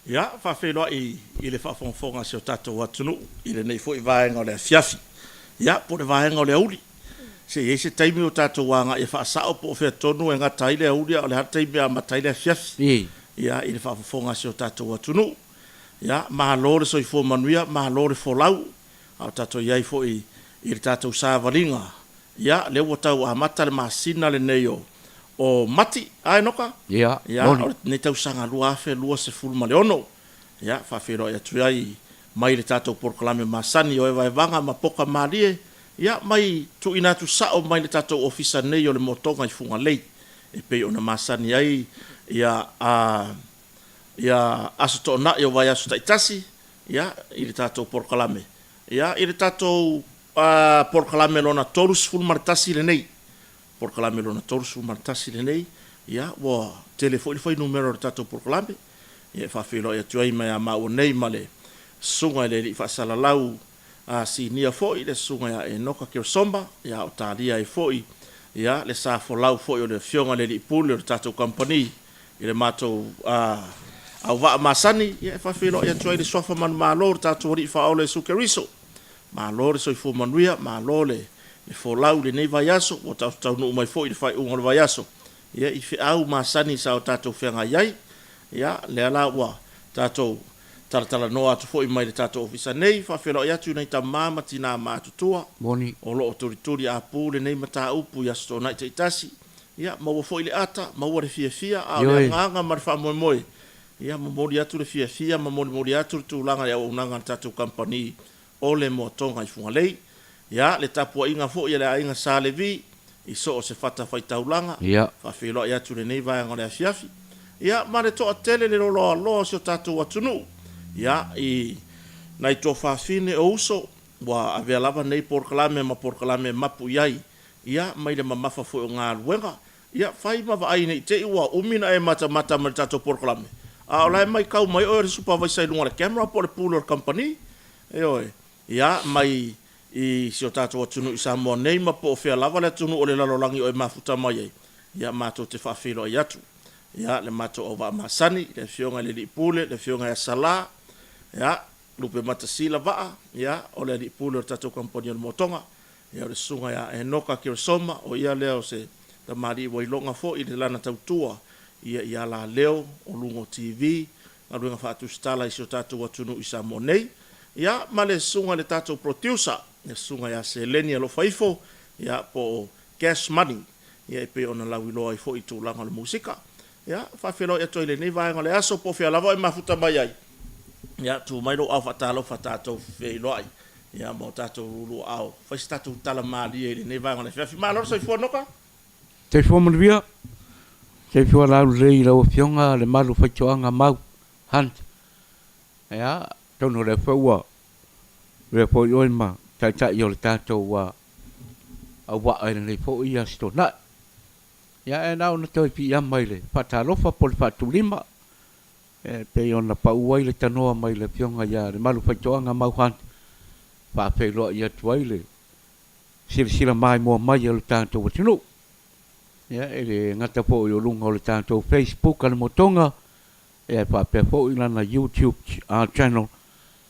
Ia whawheroa i le whawhonga se o tātou atunu, i le nei fo i vaenga o le fiafi. Ia, po le vaenga o le auli. Se i se taimi o tātou wanga i whaasao po o whea tonu e ngā taile auli o le hata taimi a mataile fiafi. Ia, i le whawhonga se o tātou atunu. Ia, maha lore so i fo manuia, maha lore fo lau. Au tātou iai fo i le tātou sāvaringa. Ia, le ua tau a mata le masina le nei o mati, ai noka? Ia, ne tau sanga lua afe, lua se fulma le ono. Ia, whawhero ia tuiai, mai le tātou porkalame masani o ewa evanga ma poka marie. Ia, mai tu inatu sao mai le tātou ofisa nei o le motonga i funga lei. E pei ona masani ai, ia aso to na i o vai aso taitasi, ia, i le tātou porkalame. Ia, i le tātou porkalame lona torus fulma le tasi le nei. Porkalame lona torsu martasi le nei, ia, wa telefoni fai numero le tātou porkalame, ia whawhelo ia tuai mai a mau nei male, sunga le li whaasalalau si nia foi, le sunga ia e noka kio somba, ia o tāria e foi, ia, le sa folau foi o le fionga le li puli o le tātou company, i le mātou au waa masani, ia whawhelo ia tuai le sofa manu mālo le tātou ori whaole sukeriso, mālo le soifu manuia, mālo le folau le nei vai aso, o tau nuu mai foi le fai unga le vai aso. Ia, i fe au masani sa o tātou whenga iai, ia, le ala ua tātou talatala noa atu foi mai le tātou ofisa nei, whawhelo i atu nei ta mama tina mātutua, Moni. o loo turituri a pū le nei mata upu i asto nai te itasi, ia, maua foi le ata, maua le fia, a le nganga ma le wha moe moe, ia, mamori atu le fia, mamori atu le tūlanga le au unanga tātou company, o le motonga i funga lei, ia, le tapua inga fo ia le ainga sa le vi, i so o se fata fai taulanga, whawhelo i atu le nei vaenga le afiafi. Ia, ma le toa tele le rolo aloa si o tātou atunu. Ia, i nai tō whawhine o uso, wa avea lava nei porkalame ma porkalame mapu iai. Ia, mai le mamafa fo o ngā ruenga. Ia, whai ma wa aine i te iwa umina e mata ma le tātou porkalame. A o lai mai kau mai o e supervisor lunga le camera po le pooler company. E oe, ia, mai i si o tātou atunu i Samoa nei ma po o whea lava le atunu o le lalolangi o e mafuta mai ei. Ia mātou te whawhelo i atu. Ia le mātou o wa masani, le fionga le li pule, le fionga e sala. Ia, lupe matasila waa. Ia, o le li pule o tātou kampani o le motonga. Ia o le sunga ia e noka kira soma o ia leo se ta mari wa ilonga fo i le lana tautua. Ia la leo o lungo TV. Nga ruenga whaatu stala i si o tātou atunu i Samoa nei. Ia, ma le sunga le tātou producer. Le sunga ya se leni alo faifo ya po cash money ya pe ona la wilo ai fo i tu langa le musika ya fa felo ya toile nei vai ngale aso po fe lava e mafuta mai ai ya tu mai lo au fatalo fatato fe lo ai ya mo tato lu au fa sta tu tala mali e nei vai ngale fa fi malo so fo noka te fo mo via te fo la rei la fionga le malu fa choanga mau hunt ya tono le fo le fo yo ma ta yo le tātou wa ai nei fo ia sto na ya e na ona toi pi mai le fatalofa po le fatulima e pe ona pa uai le tanoa mai le pionga ya le malu faitoanga mau han fa pe lo ia tuai le sila mai mo mai le tātou watinu ya e le ngata po yo lunga le tātou Facebook le motonga e fa pe fo ina na YouTube channel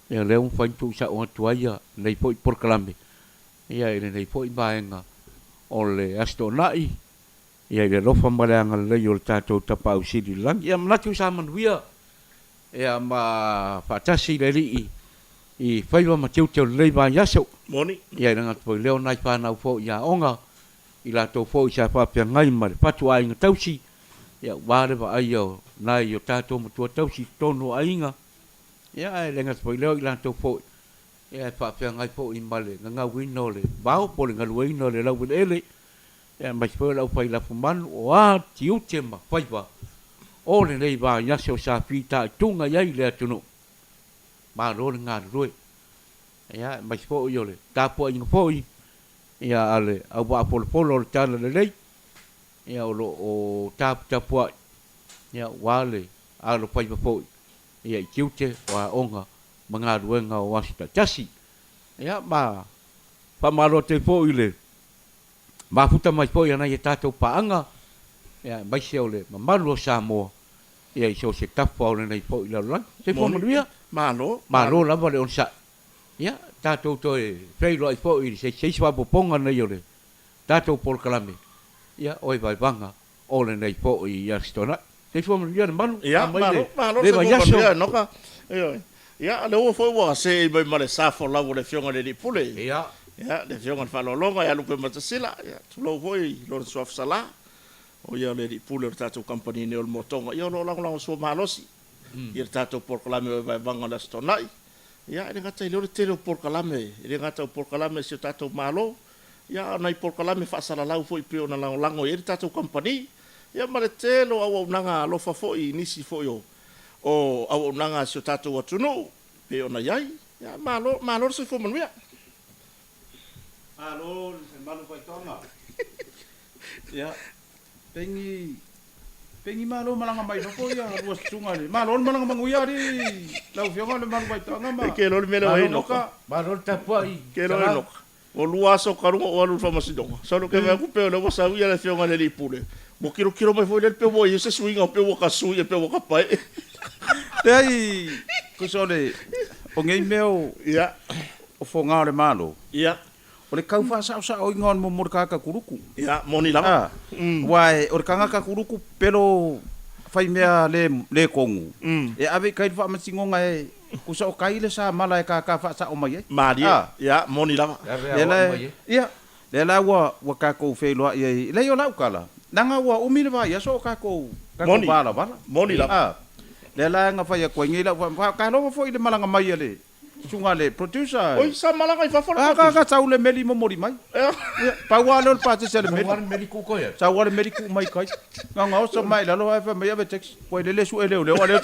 e le un fa tu sa o tuaia nei foi porkalame ia ele nei foi baenga o le astonai ia le lofa malanga le yo tato tapau sidi lang ia mnatu sa manuia ia ma fatasi le ri i faiwa ma tiu le ba yaso moni ia nga foi leo nai pa na fo ia onga i la to fo sa fa pe ngai ma patu ai nga tausi ia wale ba ayo nai yo tato mo tu tausi tono ainga ia e lenga foi leo i la to fo ia fa pe ngai fo i male nga wino le bao po le ngalui no le lau ele ia mai fo lau fai la fuman o a tiu tema fai va o le nei ba ya so sa fita tunga ia le tunu ma ro nga roi ia mai fo yo le ta po i fo ia ale au ba po le tala le lei ia o ta po ia wale alo fai fo ia kiute wa onga mga ruenga o wasita tasi ia ma pa malo te fo ile ma futa mai fo ia na ia tatou paanga ia mai se ole ma malu Samoa ia i so se tafa o nei po i la la se fo manuia Malo. malo lava le on sa ia tatou to e fei lo i po i se swa poponga nei ole tatou por kalame ia oi vai vanga o le nei po i ia stona se fo manuia malu Ia, malo le va yaso no ka. Ia, le o foi wa se mai male sa fo la le fionga le pule. ia Ia, le fionga fa lo longa ia lupe matasila. Ia, tu lo foi lo so sala. O ia le pule tatou company ne o motonga. Ia lo lang so malosi. Ia tatou por kalame vai vanga la stona. Ia, ele ngata ile tele por kalame. Ele ngata por kalame se tatou malo. Ia, nai por kalame fa sala lau foi pe ona lango ia tatou company. Ia mare telo au nanga lo fa foi nisi foi o au nanga se tatou atunu pe ona yai. Ia, malo se fo manuia. Alo, malu vai tonga. Ya. Pengi malo malanga mai no ya, luas sunga ni. Malo malanga manguya di. Lau fionga le malu vai tonga ma. Ke lo mele wai no ka. malo tapai Ke lo no. O lua so karunga o alu fa masidonga. Solo ke va ku pe lo sa uia le fionga le pule. Mo kiro mai foi le pe wo se swinga pe wo ka sui pe wo ka pai. Dei, kusole. O ngei meo Ia, o fonga le malo. ia, O le kau fa sa o ngon mo murka ka kuruku. ia, moni lava. Ah. Wai, o le kanga ka kuruku pero fai mea le kongu. E ave kai fa masingonga e kusa o kai le sa mala e ka fa sa o mai. Maria, ia, moni lava. Ia, le la wa ka ko fe lo ia le yo la kala. Nanga wa umile va ya so ka ko Moni. bala. Moni lava. Le la nga fa ya ko ngi la ka lo fo ile malanga mai le. Sunga le producer. Oi, sa malanga i fa fora. Ka sa ule meli mo mori mai. Pa wa le pa se le meli. Wan mediku ko ya. Sa wa le meli ku mai kai. Nga o so mai la lo fa mai ave text. Ko le su ele o le.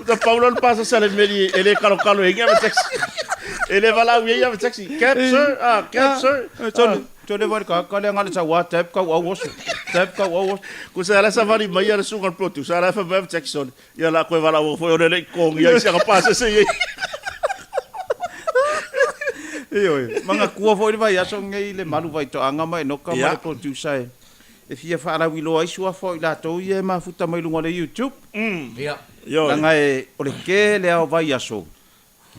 Da Paulo passa se le meli, ele calo e ngame taxi. Ele va lá e ia taxi. Capture, capture. So le var ka le ngale sa wa tap ka wa was. Tap ka wa was. Ku se ala sa vari mai ala sunga protu. Sa ala fa web taxi. Ia la ko va lá o foi o le kong ia se passa se ia. Manga kua fo vai aso ngei le malu vai to anga mai no ka mai producer. E fia fa ala wilo ai sua fo la to ie ma futa mai lunga le YouTube. ia Yo. Nanga e o le ke le au vai aso.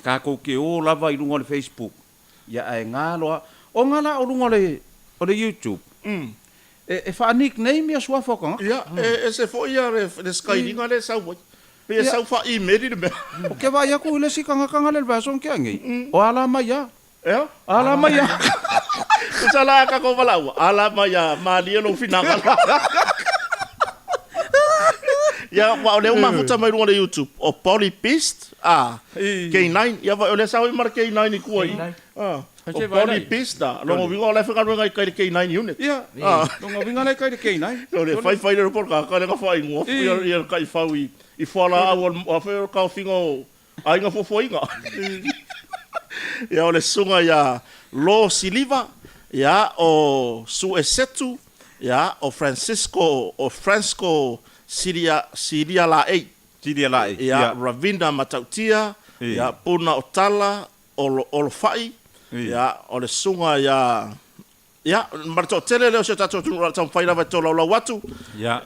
Ka ko ke o la vai lunga le Facebook. Ia ai ngalo o ngala o lunga le YouTube. E fa nickname ia sua fo ka. Ia, se foi ia le sky ringa le sa voi. Pe sa fa email de me. O ke vai ko le sikanga kanga le vason ke ngi. O ala mai ya. Ja? Ala mai ya. Sa la ka ko vala. Ala maya mali lo finanga. Ya, wa le uma futa mai runga le YouTube. O Polypist. K9. Ya va le sa mar K9 ni kuai. O Polypist da. Lo vingo le fika runga kai K9 unit. Ia. Longa vinga le kai de K9. Le fai le por ka ka le ka fai ngo. Ia kai fai i fala a fe ka fingo. Ai nga fo inga. Ia o le sunga ia Lo Siliva, ia o Suesetu, ia o Francisco Siria Lae. Siria Lae. Ia Ravinda Matautia, ia Puna Otala, o Fai, ia o le sunga ia marto tele leo se tato tau whaira vai tō lau watu. Ia.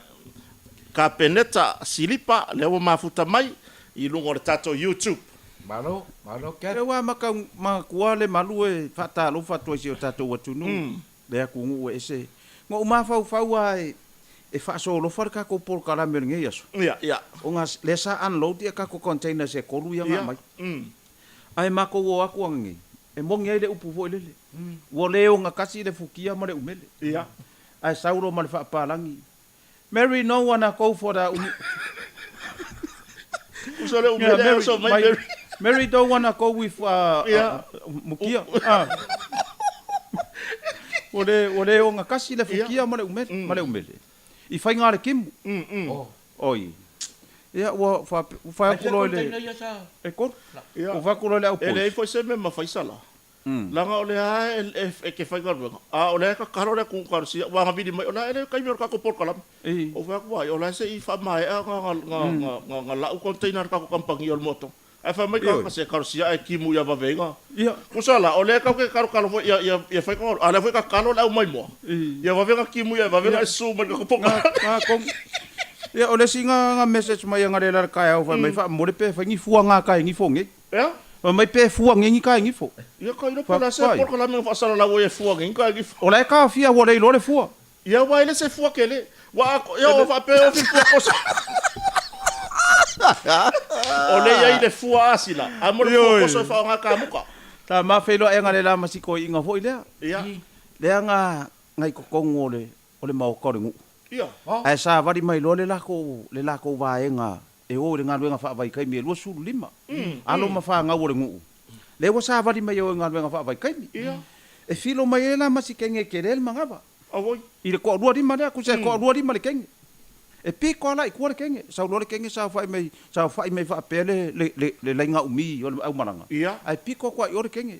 Ka peneta Silipa, leo mafuta mai, i lungo le tato YouTube. malo ke Ke wa maka ma kua le malu e fata lo fatu si o tato watu nu. Le aku ngu e se. Ngo ma fau ai e fa so lo far ka ko por kala mer nge yaso. Ia. O nga lesa unload ia ka ko container se kolu ia mai. Ai ma ko wo aku ngi. E mo nge le upu vo le. Wo le o nga kasi le fukia mo le umele. Ia. Ai sauro ma le fa palangi. Mary no wanna go for the Usole umele so mai Mary don't wanna go with Mukia. Ole o nga kasi le fukia male umele. I fai ngare kim. Oi. Ia wa fa kulo le. E ko? O fa kulo le au po. Ele foi se mesmo fai sala. Langa ole e ke fai ngare. Ole ka karo le ku kar si wa ngabidi mai ole ele kai mer ka ko por kalam. O fa ku ai ole se i fa mai nga la u container ka ko kampangi ol moto. E fa mai ka se kar si ai kimu ya va venga. Ia. Ku sala ole ka ke karo kalo ia fai ko ala foi ka kalo la mai mo. Ia va venga kimu ia va venga su mai ka ko por. Ya ole singa nga message mai nga le kai au mai fa mo le pe fa ngi fuanga kai ngi fongi. Ya. Mai pe fuanga ngi kai ngi fo. Ya kai no pala se por kala me fa sala la wo e fua ngi kai ngi. Ole ka fia wo le lo le fua. Ya wa ile se fua kele. Wa ya o fa pe o fi fua kosa. Ole ya ile fua asila. Amor fua kosa fa nga ka muka. Ta ma fe lo e nga le la masiko inga fo ile. Ya. Le nga ngai ko kongo ole mau ko ngu. Ia. Ai sa vari mai lo le lako vaenga e o le ngaluenga fa vai kai me lo sulu lima. Alo ma fa nga o le ngu. Le wa sa vari mai o ngaluenga fa vai kai. Ia. E filo mai la masi kenge kerel mangava. Avoi. I le ko lua di male ku se ko lua di male kenge. E pi ko la i ku le kenge. Sa lo le kenge sa fa mai fa pele le lenga umi o au maranga. Ia. Ai pi ko o le kenge.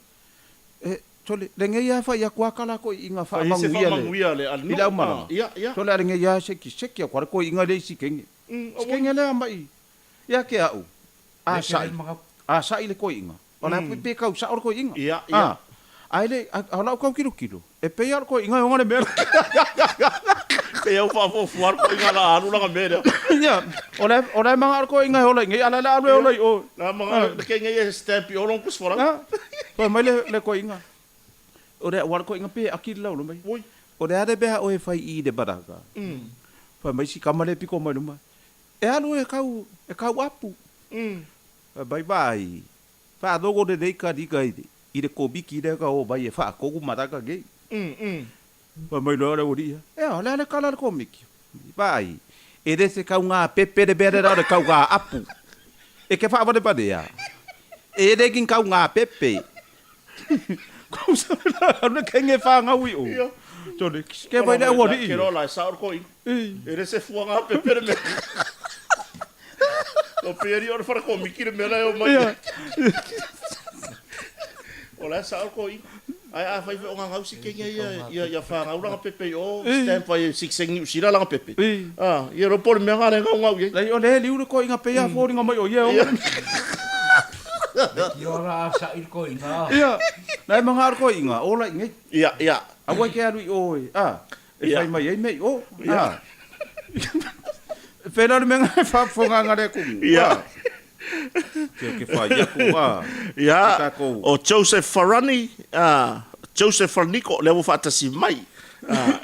E tole le nge ya fa ya kwa kala ko inga fa manguia le al ila umana ia ia tole le nge ya se ki kwa ko inga le si kenge kenge le mai ya ke au a sa ile ko inga ona pe ka sa ko inga ia ia ai le ala ko kilo e pe ya ko inga ngone mer pe eu fa fo fuar ko inga la anu la mer ya ona manga ko inga hola nge ala la hola o na manga kenge ye stamp yo long kus fora ko mai le ko inga ore war ko inga pe akil la lo mai oi ore ade be o e fai I de baraka fa mai si kamale piko mai luma e alu e kau apu bye bye fa dogo de ka di ka I de ko biki de ka o bai e fa ko ku mataka ge fa mai lo ore ori e ole ale kala ko miki bye e de se ka nga pepe de bere de ka ga apu e ke fa va de padea e de kin ka nga pepe Kau salah, ada kenge fanga wi o. Tole, ke vai le wori. Ke rola sa ko I. Ere se fuanga pepere me. O peri or fara ko mikir me la o mai. Ola sa ko I. Ai a fai o nga usi kenge ya fanga ura pepe o stamp fai 6 ni usira la pepe. Ye ro por me nga nga nga wi. Lai o le liu ko inga pe ya fo nga mai o ye o. Iora sa il ko inga. Ia. Lai manga ko inga, ola inga. Ia ia. Awa ke alu o. E fai mai mai o. Fela menga fa fonga ngare ku. Ia. Ke fa ya ku Ia. O Joseph Farani, Joseph Farnico le wo fata si mai.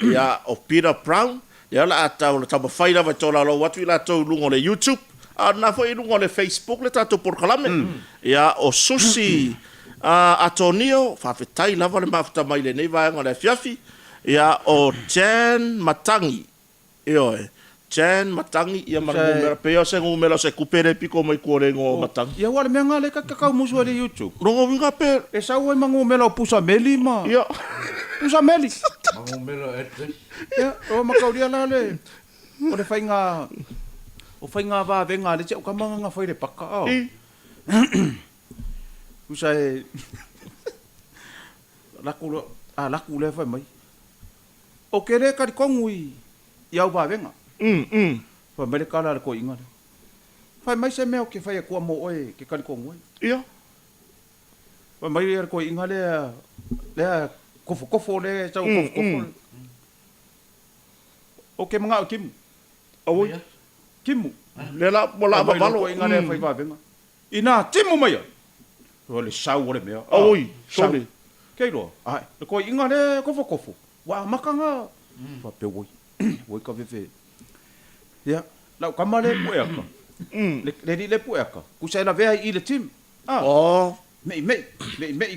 Ia o Peter Brown, ia la ata o tama faila va tola lo watu la to lungo le YouTube. Na foi lungo le Facebook le tato por kalame. Ia o Susi Atonio fa fetai lava le mafuta mai le nei vai ngale fiafi. Ia o Jan Matangi. Io Jan Matangi ia mera peo se ngumela se kupere piko mai kuore ngo Matangi. Ia wale menga le kakau musu le YouTube. Rongo winga per. E sa wo mangumela o pusa meli ma. Ia. Pusa meli. Mangumela ete. Ia, o makauria la le. O le fainga o fainga va venga le o kamanga nga foi le paka. Pusa e laku le fai mai. O kere ka kongui ia va venga. Fa mai le kala ko inga. Fai mai se me o ke fai ko mo oe ke ka kongui. Ia. Fa mai le ko inga le kofo le tau kofo. O ke mga o kim. Oi. Kimu. Lela bola balo ko inga le fai va venga. Ina timu mai. O le sau le mea. Oi, sorry. Keiro. Ai, ko inga le kofo. Wa makanga. Fa pe woi. Woi ka vefe. Ya, la kamale pueka. Le pueka. Ku sai la vea I le tim. Oh, me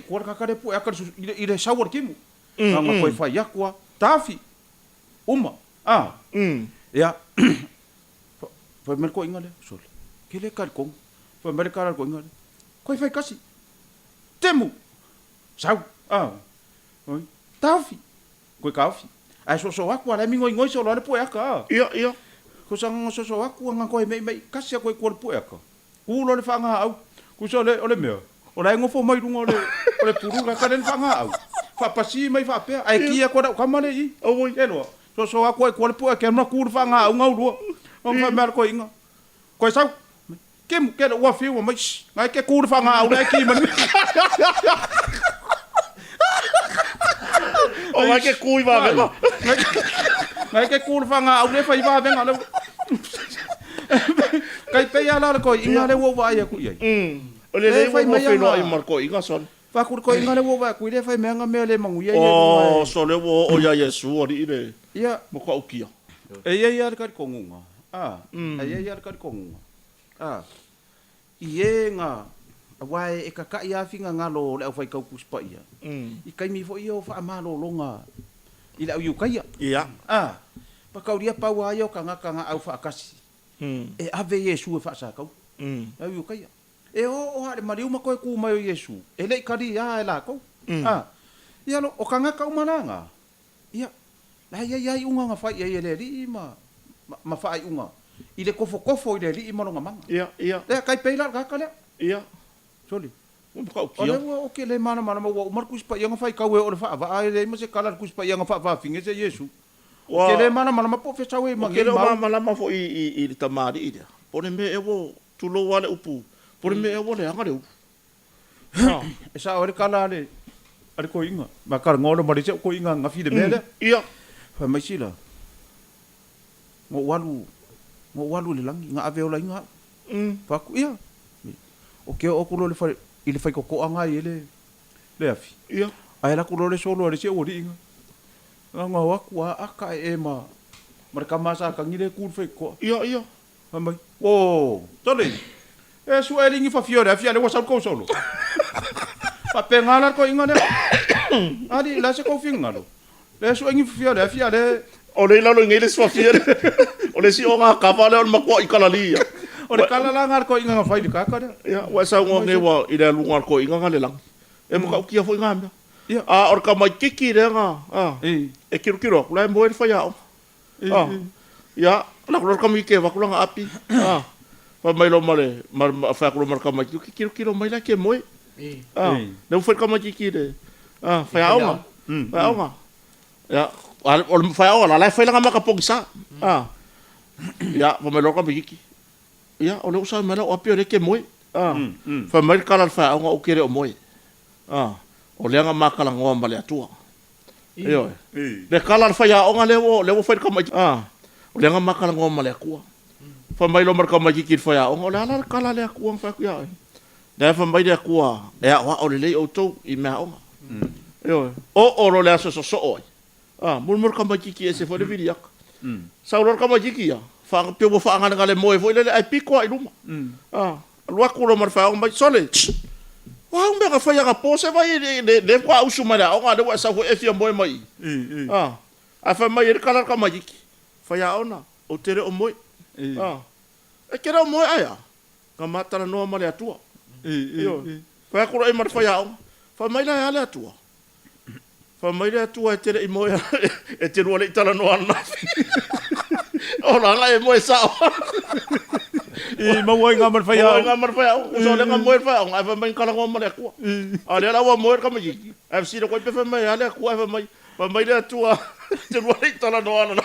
ko ka le pueka I le sau le kimu. Nga ko fa yakwa. Tafi. Uma. Ya. Fa mer ko inga le sol. Kele ka kong. Fa mer ka ko inga le. Ko fa kasi. Temu. Sau. Oi. Tafi. Ko kafi. Ai so aku ala mingo ngoi so le pueka. Ia. Ko sang so aku nga ko me kasi ko pueka. Ku lo le fanga au. Ku so le ole me. Ola ngofo mai rungo le puru ka le fanga au. Fa pasi mai fa pe. Ai kia ko da kamale I. Oi. Elo. So aku ko pueka ma ku fanga au ngau do. O fa mer ko inga. Ko sau. Kem ke wa fi wa mai. Ngai ke ku fanga au le ki man. O mai ke kui va venga. Ngai ke ku fanga au le fa I va venga le. kai ala ko inga le wo wa ia ku ia O le fai mo mai fe no anga. ai marco inga son. fa ku ko inga le wo wa ku le fai me anga me le mangu ia O so le wo o ya Yesu o ri ile. ia Mo ka ukia. e ia ka ko ngunga ia ka ko ngunga ienga wai e ka ia finga ngalo le fai ka ku spa ia i kai mi fo io fa malo longa ila u kai Ia. pa ka uria pa wa yo kanga au fa kasi e ave Yesu fa sa ka u kai e o ha le mari uma ko ku mai Yesu e le kari ya e la ko ia lo o kanga ka umananga ia la ia unga nga fa ia le ri ma fa ai unga i le kofo i le ri ma longa manga Ia. le kai peila ka ka le Ia. soli Mo ka o le ukia. o ke le mana mo markus pa ia nga fa ka we o le fa va ai le mo se kala kus pa ia nga fa finge se Yesu ke le mana ma po fe chawe ma Ke le ma fo i tamari ida. Pone me e wo tulo wale upu. Pone me e wo le anga le upu. e sa o le kala le ale ko inga ma kar ngolo ma le se ko inga nga fi de mele Ia. fa mai sila mo walu le langi nga ave o la inga fa ku ia o ke o kulo le fa i le fa ko anga i le afi Ia. ai la kulo le solo le se o ri inga nga waku aka e ma marka masa ka ngile ku fe ko Ia. Mamãe. Ô, Tony. É sua elinha fa fiore, a fiale wasal ko solo. Pa pengala ko ingane. Adi la se ko fingalo. Le sua elinha fiore, a fiale. O le lalo ngele swa fiere. O le si o nga kapa le on makwa i kalalia. O le kala la ngar ko inga fa di kaka. Ia, wa sa ngo nge wa i le lungar ko inga ngale lang. E mo ka ukia fo inga mea. Ia. Or ka mai kiki le nga. E kiru, la mo e fa ya. Ya, la ko ka mi ke wa ko nga api. Pa mai lo male, fa ko mar ka mai kiru mai la ke moi. Le fo ka mai kiki de. Fa ya nga. Fa ya nga. Ya, o fa ya nga la fa la nga ka pogisa. Ya, pa mai lo ka mi kiki. Ya, o le usa mala o api o le ke moi. Fa mai kala fa nga o kere o moi. O le nga makala ngoa male atua. Iyo. Le kala fa ya o nga le wo fa ka mai. O le nga makala ngoa male akua. Fa mai lo mar ka mai kiki fa ya o nga la kala le akua fa ku ya. Da fa mai le akua. E wa o le o to i me o nga. Iyo. O lo le aso so oi. Mur ka mai kiki e se fo le vidiak. Sa lo ka mai kiki ya. Fa pe wo fa nga le moe fo le ai piko ai luma. Lua ku lo mar fa o mai sole. Wa un bega fa ya ga pose vai de kwa usu mara o nga de wa sa fo e fia moe mai. A fa mai e kala ka mai kiki. Fa ya ona o tere o moe. E kera o moe aya. Ka matara no male atua. Fa ku ro e mar fa ya o. Fa mai la ale atua. Fa mai le atua e tere i moe e te ro le tala no ana. O la nga e moe sa. I ma wa nga mar fa ya. Nga mar fa ya. O so le nga moe fa. Ai fa mai kala ngoma le ku. Ale la wa moe ka mai kiki. Ai si ko pe fa mai ale ku fa mai. Fa mai le atua. Te ro le tala no ana.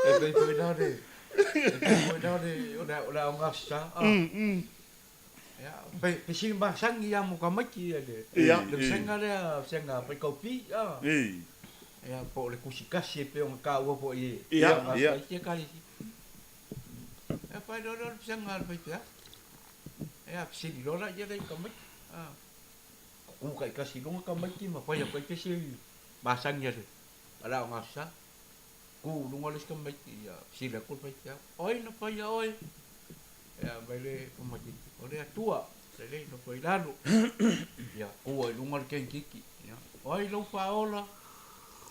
E pe foi dade. Ora nga sa. Ya, pe sin ba sang ya mo ka maki ale. Ya. Le sanga pe kopi. Ya, po le kusikasi pe on ka wo po i. Ya. Ia ka i. Ya pa do sanga pe ya. Ya, si di lora ya dai ka maki. Ku kai kasi lo ka maki ma pa ya pe si ba sang ya. Ala nga sa. Ku lu ngoles ka maki ya. Si la ku pe ya. Oi no pa ya oi. Ya, baile o maki. Ore atua. Le no foi lalo. Ya, ku ai lu ngol ken kiki. Ya. Oi lo pa ola.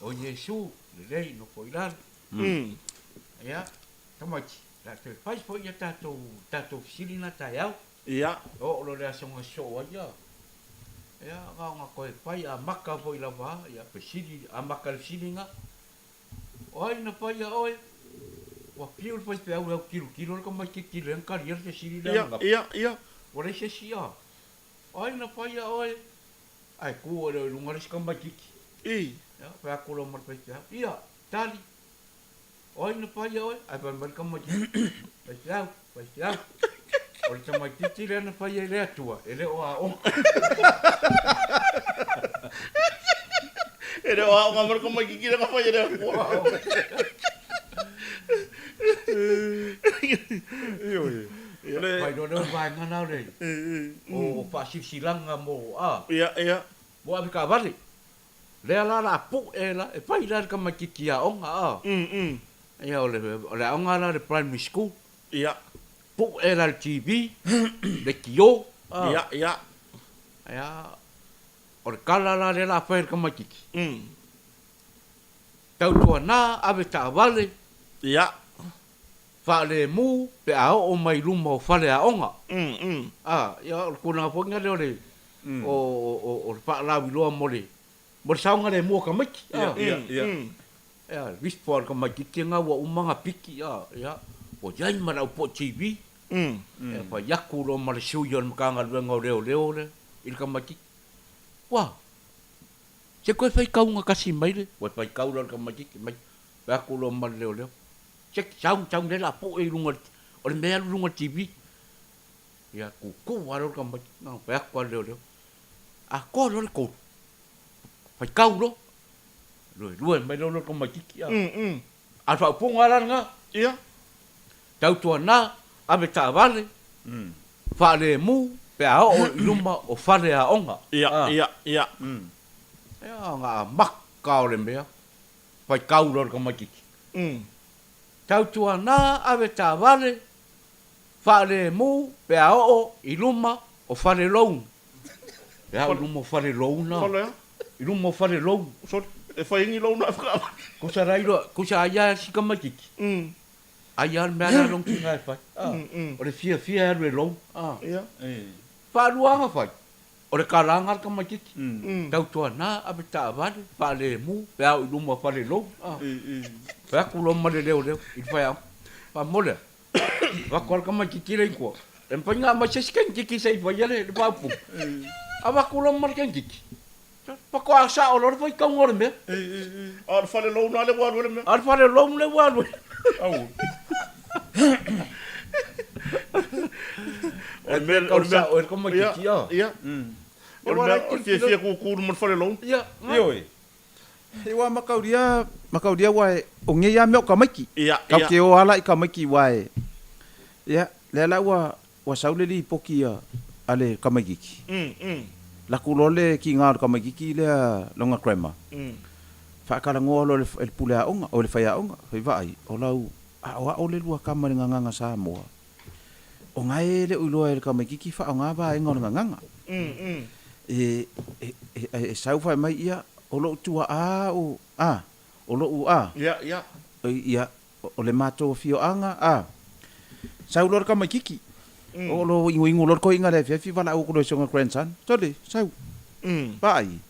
O Yesu, le no foi lalo. Ya, tamachi. La te faz foi ya tato silina taiau. Ya. O lo le asonga so ya. Ya, ga nga ko pai a maka foi la va, ya pe sili a maka silinga. Oi no pai ya oi. Wa piul faz pe au kilo ko mai ki len karier se silina. Ya. Ora se sia. Oi no pai ya oi. Ai ku ora lungaris ko mai ki. Ya, pa ko lo mar pe ya. Ia, tali. Oi no pai ya oi. Ai ban ko mai ki. Pa ya. Ora te mai ki le na pai ya le atua. Ele o a o. Ele o nga mar ko mai kiki ka fa ya. Iyo. Pai do do vai ngana le. O fasilanga mo Ia. Mo abi ka vale. Le ala la pu e la e pai la ka makiki a onga Ia ole onga la le primary school. Ia. Pu e la TV. Le kio. Ia. Ia. Ole kala la le la pai ka makiki. Tau tua na ave ta vale. Ia. Fale mu pe a o mai luma o fale a onga. Ia kuna ponga le ole. O fa la biloa mole. Mo saunga le mo ka maki. Ia. Ya, wispor ka maki nga wa umanga piki ya. O jai mara o po TV. Ya pa yaku lo mara suyon mkanga luenga leo le. Il ka maki. Wa. Se koe fai kau nga kasi mai le. Wa fai kau lo ka maki mai. Yaku lo mara leo. Cek saung le la po e lunga. O le mea lunga TV. Ya ku waro ka maki. Na pa yaku leo. A ko lo ko. Fai kau lo. Lue mai lo ko makiki a. A fa punga la nga. Ia. Tau tua na ave ta vale. Fa le mu pe a o luma o fale a onga. Ia. Ya nga makka o le mea. Fai kau lo ko makiki. Tau tua na ave ta vale. Fa le mu pe a o luma o fale lo. Ya luma o fale lo na. Kola. Luma o fale lo. So e fai ngi lo na fa. Ko sa rairo, ko sa aya si ka makiki. Aya me ana long ki ngai fai. O le fia re long. Ia. Fa luanga fai. O le karanga ka makiki. Tau tua na abe ta vale, fa le mu, pe au luma fa le long. Fa ku lo ma le leo. I fai am. Fa mole. Va kor ka makiki re ko. En panga ma se sken kiki sai fa yale le papu. Aba ku lo ma ken kiki. Pa ko asa o lo fai ka ngor me. Ar fale lo na le wa le me. Ar fa le long le wa lo. Au. O ko makiki ya. Ia. O fia ku mo fale lo. Ya. Iyo. Iwa makaudia wae o nge ya me o ka maki. Ia. Kau ke o ala i ka maki wae. Ya, le la wa saule li poki ale ka makiki. La kulole ki ngā ka makiki le longa crema. Fa kala ngolo le pula onga o le faya onga, fai vai o lau o le lua kama nganga sa moa. O ngai le uloa le ka makiki fa nga ba ngolo nganga. E sau fai mai ia o lo tua o lo Ia. Ia o le mato fio anga sau lor ka makiki. O lo ingo lor ko inga le fi vala o ko songa grandson. Tole, sau. Pai.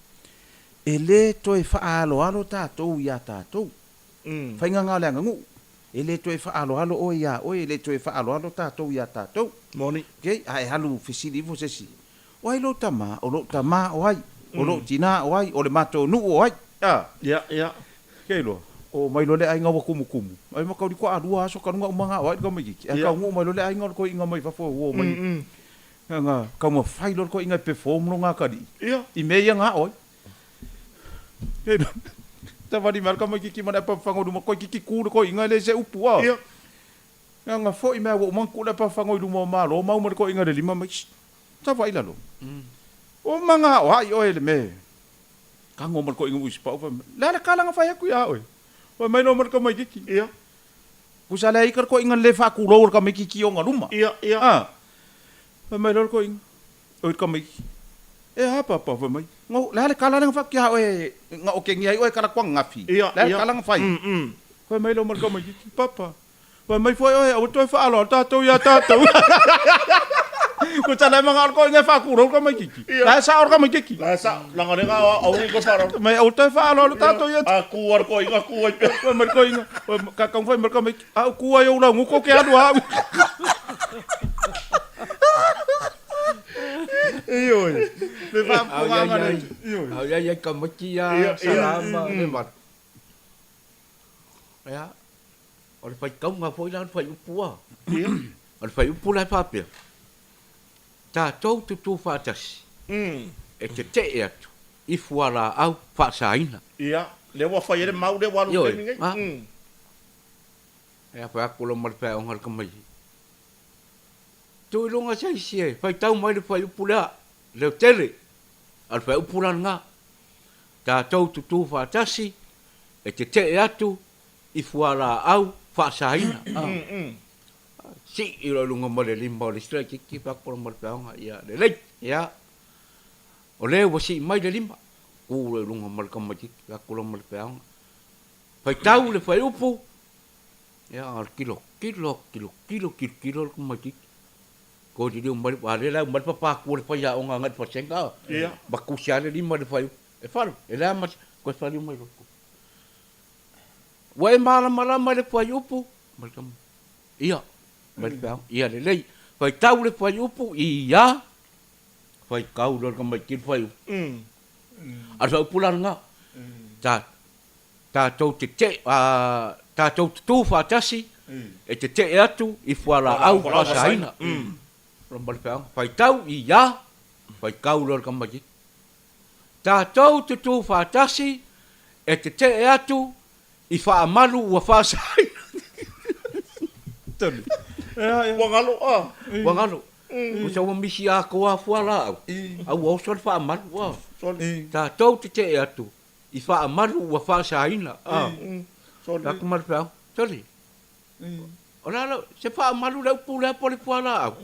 Ele to e fa alo tatou ia tatou. Fai nga le ngu. Ele to e fa alo o ia, o ele to e fa alo tatou ia tatou. Moni. Okay, ai halu fisili vo sesi. O ai lo tama, o ai. O lo tina o ai, o le mato nu o ai. Ia. Kei lo. O mai lo le ai ngawa kumu. Ai makau di ko adua so kan nga umanga o ai ka mai. E ka ngu mai lo le ai ngawa ko inga mai fa fo o mai. Nga ka mo fai lo ko inga perform lo nga ka di. Ia. I me ia nga oi. Kei lo. Ta vadi mar ka mai ki mana pa fango du ko ki ku ko inga le se upu a. Ia. Nga fo i me wo man ku le pa fango du mo ma lo mau ko inga le lima mai. Ta vai la lo. O manga o ai o ele me. Ka ngomar ko inga uspa o. La kala nga fai ku ya oi. Wa mai no mar ka mai ki. Ia. Ku sala ikar ko inga le fa ku lo ka mai ki o nga luma. Ia. Wa mai lo ko inga. O ka mai. E apa wa mai. Ngo la kala nga fa ki ha oi. Nga o ke ngi ai oi kala kwa ngafi. Ia. La kala nga fai. Wa mai lo mar ka mai ki papa. Wa mai foi oi o to fa alo tatou ya tatou. Ko tala mga ko nga fa ku ro ka mai ki. La sa or ka mai ki. La sa langa nga au ni ko faro. Mai o to fa alo tatou ya. Aku war ko inga ku ai. Wa mar ko inga. Ka kang foi mar ka mai. Ku ai o la nguko ke adu ha. Iyo. Le fa ku nga ne. Iyo. Ya ka maki ya salama le mat. Ya. O le fai kau nga foi lan fai upua. Ia. O le fai upu lai papia. Ta tau tu fa tas. E te atu. I fuara au fa saina. Ia. Le wa fai le mau le wa lu ni ngai. Ya fa ko lo mal pa ongal kamai. Tu longa sai sie, fa tau mai le fa pula. Le tele. Al fa pula nga. Ta tau tu fa tasi. E te atu i fuara au fa saina. Si i lo lunga mo le limba le stra ki fa ko mal pa onga ya le ya. O le wasi mai le limba. Le lunga mal kamai fa ko mal pa onga. Fa tau le fa upu. Ya kilo kumaki ko di umar wale la umar papa ko pa ya onga ngat pa senga ya baku siale di mar fa e far e la mas ko fa di umar ko wa mala mar fa yupu mar kam iya mar pa iya le fa tau le fa yupu iya fa kau dor kam ki fa yu asa pular nga ta tau te ta tau tu fa tasi e te atu i fuala au pa saina rombal pa fai tau i ya fai kau lor kamaki ta tau tu fa tasi e te atu i fa amalu wa fa saina Tony. wangalo o sa misi a ko a fuala au o so fa amalu wa ta tau te atu i fa amalu wa fa saina la kumar pa toli ora se fa malu la pula pole pala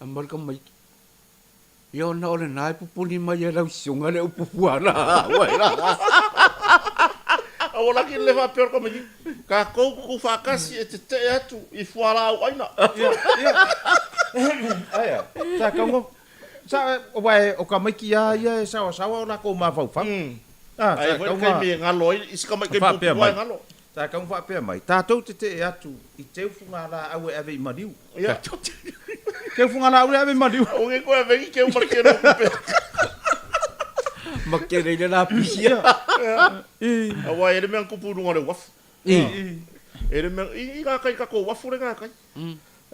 amar kam mai yo na ole nai pupuli mai la sunga le pupuana wa Awala ki le va peor como ka ko ku fa kasi e te atu i fuala au aina Aya. Sa kaungo. Sa o kamai ki ya sa la ko ma fa fa. Ai ko me ngalo is ka mai ke pu ngalo Ta kaungo fa pe mai. Ta tau te atu i te funga la au e ave mariu. ya Ke funga la au e ave mariu. o nge ko ave ki o marke no pe makere le la pisia awa ele me ku pu ngore waf ele me i ga kai ka ko wafu re ga kai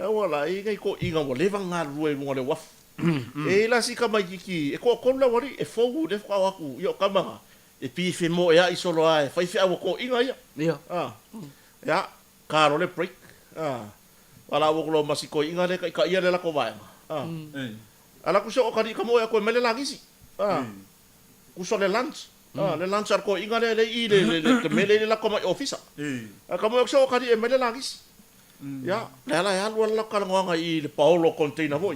wala i ga ko i ga mo le vanga rue ngore waf e la si ka mai ki e ko la wari e fo de fa wa ku yo kama e pi fe mo ya i solo ai fa fi awo ko i ga ya ya karo le break wala wo lo masiko i ga le ka ia le la ko va ala ku so ka di ka mo ya ko mele la gisi kuso le lunch le lunch ar ko i ga le i le ke mele la ko mai office ka mo so ka di e mele la gisi ya la ya lu la ka nga i le paulo container voi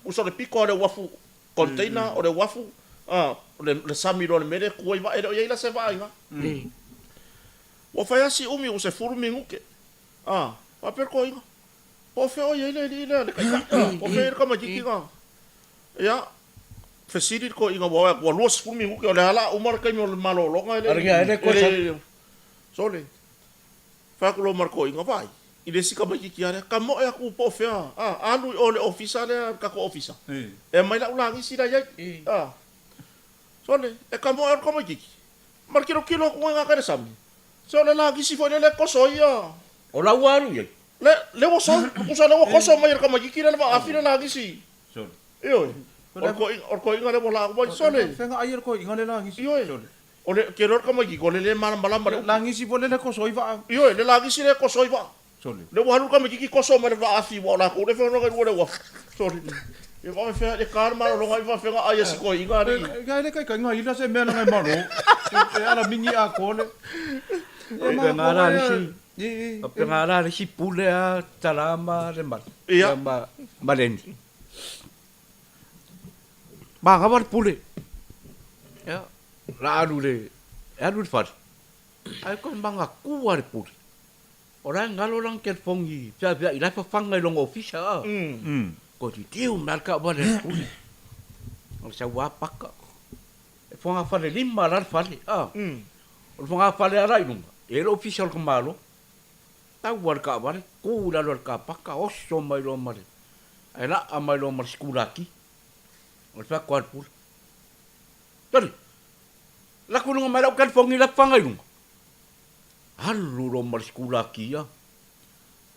uso le pico le wafu container o le wafu le sami lo le mele ko i va e la se va nga o fa ya si umi o se furu mi nguke pa per ko inga o fe o ye le le o fe ka ma jiki nga ya fesiri ko inga wa los furu mi nguke o le ala umar ka mi o malo lo nga ele ko sole fa ko lo mar ko inga vai i le sika ma jiki ara ka mo ya ku po fe alu o le officer le ka ko officer e mai la ulangi sira ya sole e ka mo ko ma jiki mar kilo ko nga ka sami so le lagi si fo le ko soya o la waru ye le wo so ku sa le wo ko so mai ka ma jiki le ba afina lagi si So. yo or ko inga le bo la bo so le Fenga ayer ko ingale la ngisi. yo o le ke ro ka ma jiki ko le malam malam La ngisi bo le ko soi va. yo le lagi si le ko so ba So le. le wo haru ka ma jiki ko so mai ba afi bo la ko le fe no ga wo le wo so le e ko fe le kar ma lo ga fa fe ga ayer si ko inga ri Ga le kai ngai la se me na ngai maro. E ala mingi a ko le. ngara si ngara si pule a talama le mar maleni ba gabar pule ya la alu far ai ko manga kuar pule ora ngalo lang ket fongi pia ila fa fanga long ofisa ko di tiu marka ba le pule o sa wa pakka fonga fa le lima lar fa le o fonga fa le ara inunga el official kemalo tau war ka bare ku la lor ka pakka osso mai lo mare ela amai lo mar skulaki o fa kwar pul tari la kununga mai kan fongi la fanga inunga halu lo mar skulaki ya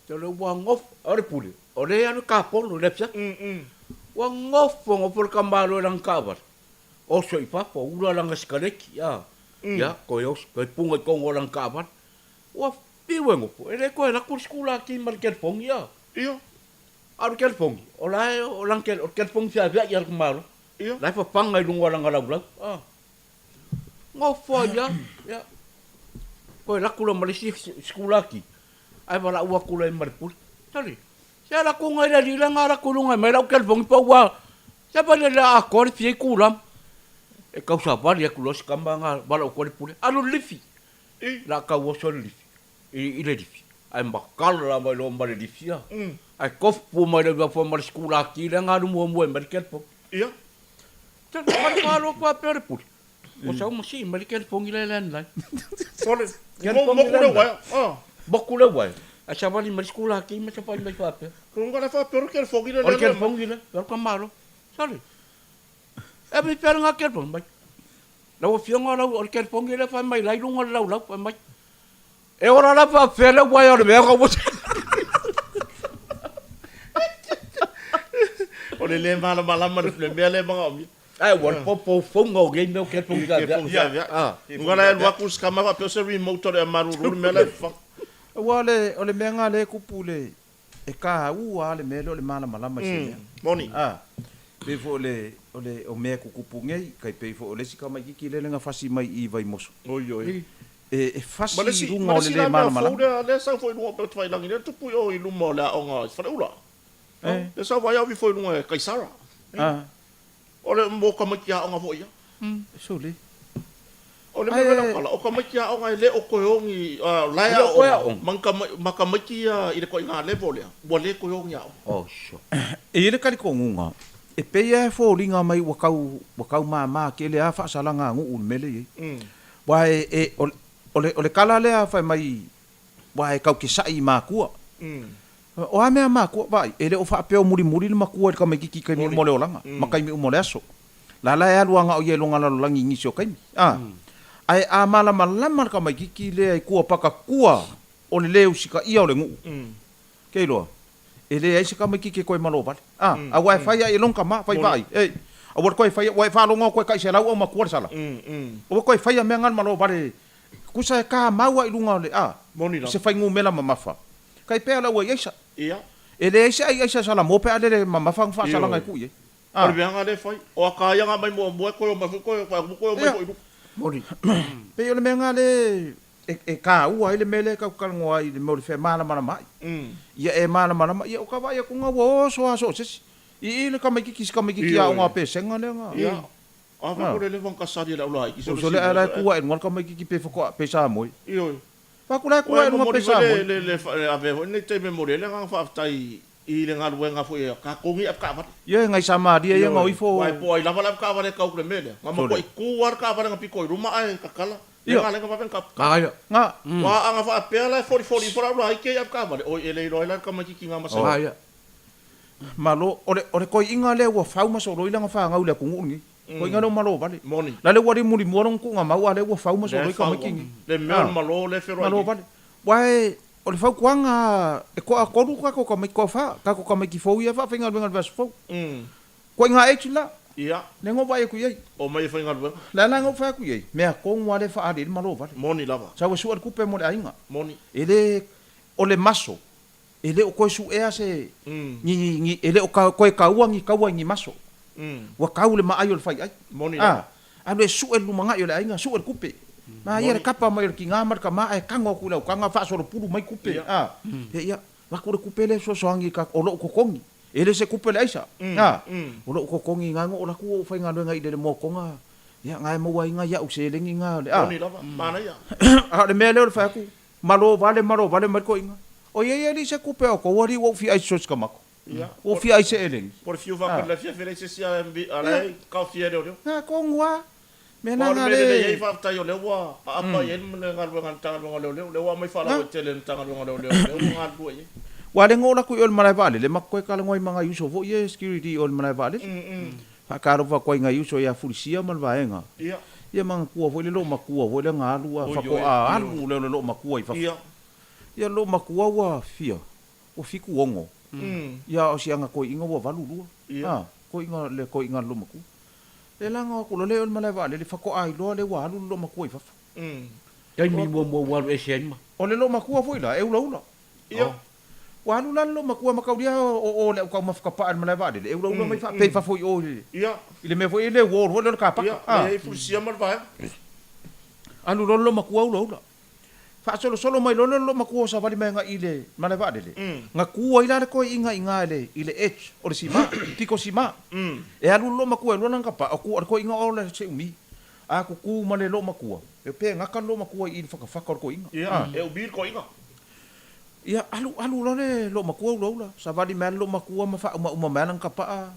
te lo wangof ore pule ore anu ka polo le pia wangof fongo por kambalo lang kabar osso ifa po ula lang skaleki ya ya ko punga ko ngolang kaban wa Piwengo po. Ele ko la kur skula ki mal kel pong ya. Ia. Aru kel pong. Ola o lang kel pong sia via ya kumalo. Ia. Lai fa panga lunga lang la. Ah. Ngo fo ya. Ya. Ko la kula malisi skula ki. Ai wala ua kula marpul. Tali. Sia la ko ngai la dila ngara kulunga mai la kel pong pa wa. Sia pa la akor fie kulam. E kau sa ba ya kulos kambanga bala ko pule. Alu lifi. La ka wo so lifi. Ile lifi. Ai makal la mai lo mbale lifi ya. Ai kof pu mai la fo mal skula ki la ngaru mo merkel po. Ia. Tan mar lo pa per pule. O sa mo si merkel po ngile lan lai. Sole. Mo kule wa. Ah. Bokule wa. A sa ba ni mal skula ki ma sa pa mai pa per. Kung ngala fa pero kel fogi le. O kel po ngile. Per ka malo. Sale. E mi per nga kel po mai. La o fionga la o kel po ngile fa mai lai lunga la pa mai. E ora la fa fele wa yo me ko mo. Le mala le mele mga omi. Ai won po fongo game no kel po Ya. Ah. Ngala el wakus kama fa pese remote le maru mele fa. Wale ole menga le kupule. E ka ua le mele le mala malama se. Moni. Ah. Pe fo ole o me ku kupunge kai pe fo ole sika mai ki le nga fasi mai I vai moso. Oi. E fasi runga ole le mala mala. Fouda le sa foi no pe vai langi le tupu yo I lumo la onga fa ula. Le sa vai vi foi no Kaisara. Ah. Ole mo ka makia onga foi ya. So le. Ole me la kala o ka makia onga le o koyongi la ya o maka makia I le ko nga level ya. Bo le koyongi ya. Oh sure. E le kali ko ngunga. E pe ia fo linga mai wakau ma ke le afa salanga ngu mele ye. Wa ole kala le afa mai wa e kau ki sai ma kua. O ame ma kua vai ele o fa pe o muri ma kua ka mai ki kai mi mo le olanga makai mi mo le aso. La ya luanga o ye lunga la langi ngi so kai. Ai a mala ka mai ki le ai kua paka kua o le leu sika ia o le ngu. Ke lo. Ele ai sika mai ki ko malo vale. A wifi ai longa ma vai vai. Ei. A war ko fai wifi longa ko kai se lau o ma kua sala. O ko fai me ngal malo vale. Kusa ka maua I lunga le Moni la. Se fai ngu mela mamafa. Kai pe ala wa isa. Ia. Ele ai sala mo pe ale mamafa fa sala ngai ku ye. Ole bianga le fai. O ka ya nga mai mo ko ma ko Mori. Pe ole menga le e ka ua ile mele ka kalngoa I le mo le fe mala mai. Ia e mala mai ia o ka vai ku nga wo so se. I le ka mai ki ka mai ki ya nga pe senga le nga. Ia. A va ko le von ka sa la ula ki so le ala ku wa ngal ka mai ki pe fo pe sa moi. Io. Pa ku la ku wa nga pe sa moi. Le ave ne te me mo le nga fa tai I le nga luenga fo ka kongi ap ka va. Ia ngai sama dia ia ngoi fo. Wai po I lava ka va le ka ku le mele. Nga mo ko ku war ka va nga pi ko ruma ai ka kala. Nga le nga va pen ka. Kaya. Nga. Wa anga fa pe la 40 por ula ke ap ka va. O ele ro la ka ma ki nga ma sa. Kaya. Malo ore ko inga le wa fa ma so ro ila nga fa nga ule ku ngi. Ko inga no malo vale. Moni. La le wari muri mo ku nga ma wa le wa fa ma so ro ka ma ki. Le mel malo le fero. Malo vale. Wai o le fau kuanga e ko a koru ka ko mai ko fa ka ko mai ki fo ia fa finga venga vas fo ko nga e tula ia ne ngo vai ku ye o mai finga venga la ngo fa ku ye me a ko ngwa le fa ali malo vale moni lava sa we su al kupe mo le ainga moni ele o le maso ele o ko su e ase ni ele o ka ko e ka uangi maso wa ka le ma ayo le fai ai moni alo e su el lumanga yo le ainga su el kupe ma ia kapa mai ki nga mar ka ma e kango ku le kanga fa so puru mai kupe ia wa ku le kupe le so angi ka o lo ko kongi ele se kupe le aisa o lo ko kongi nga ngo la ku fa nga ngai le mo konga ia nga mo wa nga ya u se le nga le moni lava mana ia le mele le fa ku malo vale mar ko inga o ye li se kupe o ko wari wo fi ai so ska mako ia o fi ai se ele por fiu va per la fia fele se sia ala ka fia de na ko ngwa me na na le fa ta yo le wa apa yen me ngal ngal tanga ngal le wa mai fa la tele tanga ngal le ngal bu ye wa le ngola ku ol malai vale le makko kala ngoi manga yuso vo ye security ol malai vale fa karo fa ko nga yuso ya fulisia mal vaenga ia mang ku vo le lo makua vo le ngalu fa ko alu le lo makua fa ia lo makua wa fia o fiku ongo ia o sia nga ko inga wa valu lu ko inga le ko inga lo makua le langa ko le ol malai vale le fa ko ai lo le wa lu lo makua fa Kai mi mo walu esen ma. O le lo makua foi la, e ula. Ia. Wa lu lan lo makua makau dia o le ka mafkapaan mana va de. E ula mai fa pe fa foi o. Ia. Ile me foi le wo le ka pa. Ia, e fusia mar vai. Alu lo makua ula. Fa solo mai lo makua sa vali mai nga ile mana va de. Nga kua ila ko inga le ile h o le sima, tiko sima. E alu lo makua lo nang ka pa ko inga o le se umi. A ku male lo makua. E pe ngaka lo makua i fa ko inga. Ia, e ubir ko inga. Ia alu lo makua ula. Sa vali mai lo makua ma fa uma mai nang ka pa.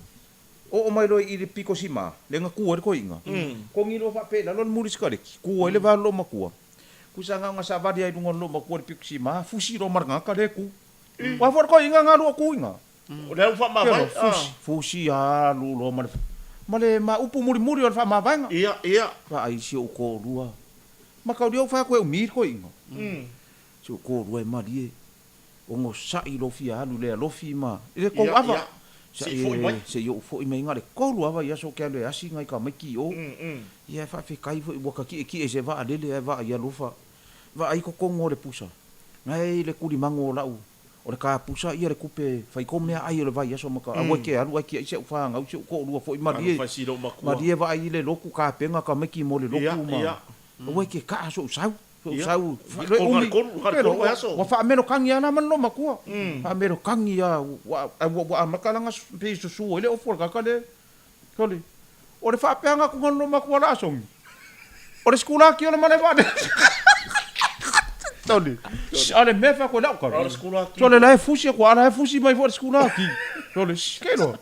O mai lo i le piko sima, le nga kua ko inga. Ko ngilo fa pe la lo muri skale. Kua ile va lo makua. Kusanga nga sa vali ai ngon lo makua le piko sima, fusi lo mar ngaka le ku. Wa for ko inga nga lo ku inga. O le fa ma vai. Fusi alu lo mar. Male ma upu muri o fa ma vai nga. Ia. Fa ai si o ko rua. Ma ka dio fa ko e mir ko inga. Si o ko rua e marie. O ngo sa i lo fi alu le lo fi ma. Ile ko ava. Se yo fo i me nga le ko rua va ia so ke le asi ngai ka mai ki o. Ia fa fe kai fo i boka ki e se va ale le va ia lo fa. Va ai ko ngo le pusa. Ngai le kuli mango lau. O le ka pusa ia le kupe fai kom ne ai le vai ia so maka. A ke alu ai ki se fa nga se ko rua fo i marie. Marie va ai le loku ka penga ka mai ki mo le loku ma. O ke ka so sau. Sau wa fa meno kangi ana man lo makua fa meno kangi ya wa makalanga pe su ele o for ka le kole o le fa peanga ku ngon lo makua la song o le skula ki ona mane va de toli ale me fa ko la ko o le skula ki tole la fusi ko ala fusi mai for skula ki tole skelo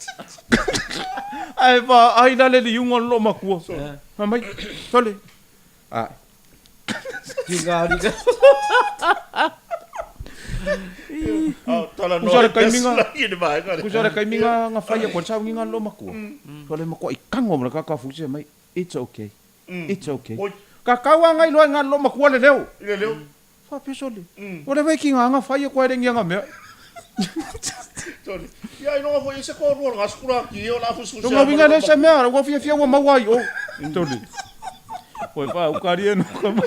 ai va ai la le ngon lo makua mai tole Tiga. Kusara kai minga nga fai ko sa nginga lo makua. Tole makua ikango mra ka fusi mai. It's okay. It's okay. Ka kawa ngai lo nga lo makua le leo. Ile leo. Fa pesole. O le vai kinga nga fai ko ere nginga me. Tole. Ya no fo ise ko ro nga skula ki o la fusu. Nga vinga le se me wa fia wa mawai o. Tole. Foi pa o cariano como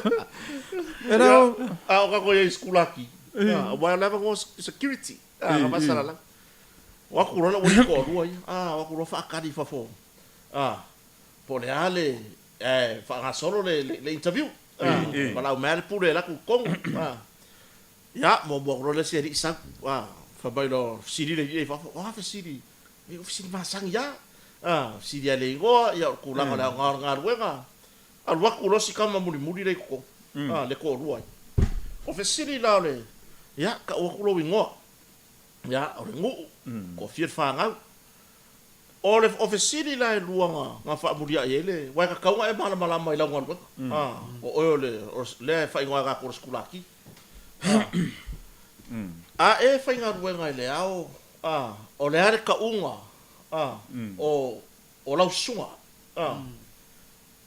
era o ka ko ye skula ki wa leva ngo security ma sala la wa ku rona wo ko ro wa ku ro fa ka di fa fo po le ale fa nga solo le interview la o mal pure la ku kong ya mo ro le seri sa fa bailo siri le fa fa siri ma sang ya siri ale ngo ya ku la nga wenga al waku lo si kama muri le ko le ko ruai o fe siri la le ya ka waku lo wingo ya o ngu ko fier fa nga o le o fe siri la luanga nga fa muri ele wa ka ka e mala mai la ngwa o le fa inga ka ko skula ki e fa inga ruenga le ao o le are ka unga o la sunga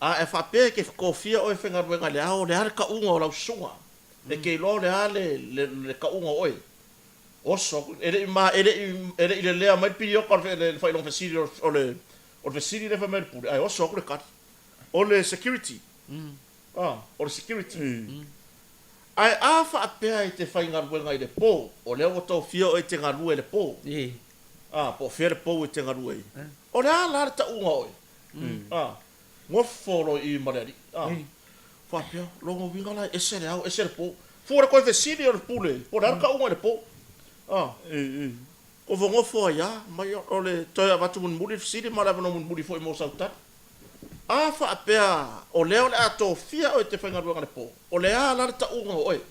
e fa pe ke ko fia o fenga wenga le ao le har ka unga o la sunga le ke lo le ale le ka unga oi o so ele ile le mai pi o ka le fa lo fasili o le fasili le fa mer pu ai o so ko le ka o le security o le security ai fa pe ai te fa inga wenga ile po o le o to fia o te ngaru le po po fia le po te ngaru o le ala ta unga oi ngo folo I mareri fa pia longo winga la esere au esere po fora ko vesini o pule por arca un le po ko vongo fo ya mai o le toya vatu mun muri siri mara no mun muri fo mo sauta fa pia o le ato fia o te fanga le po o le ala ta un oi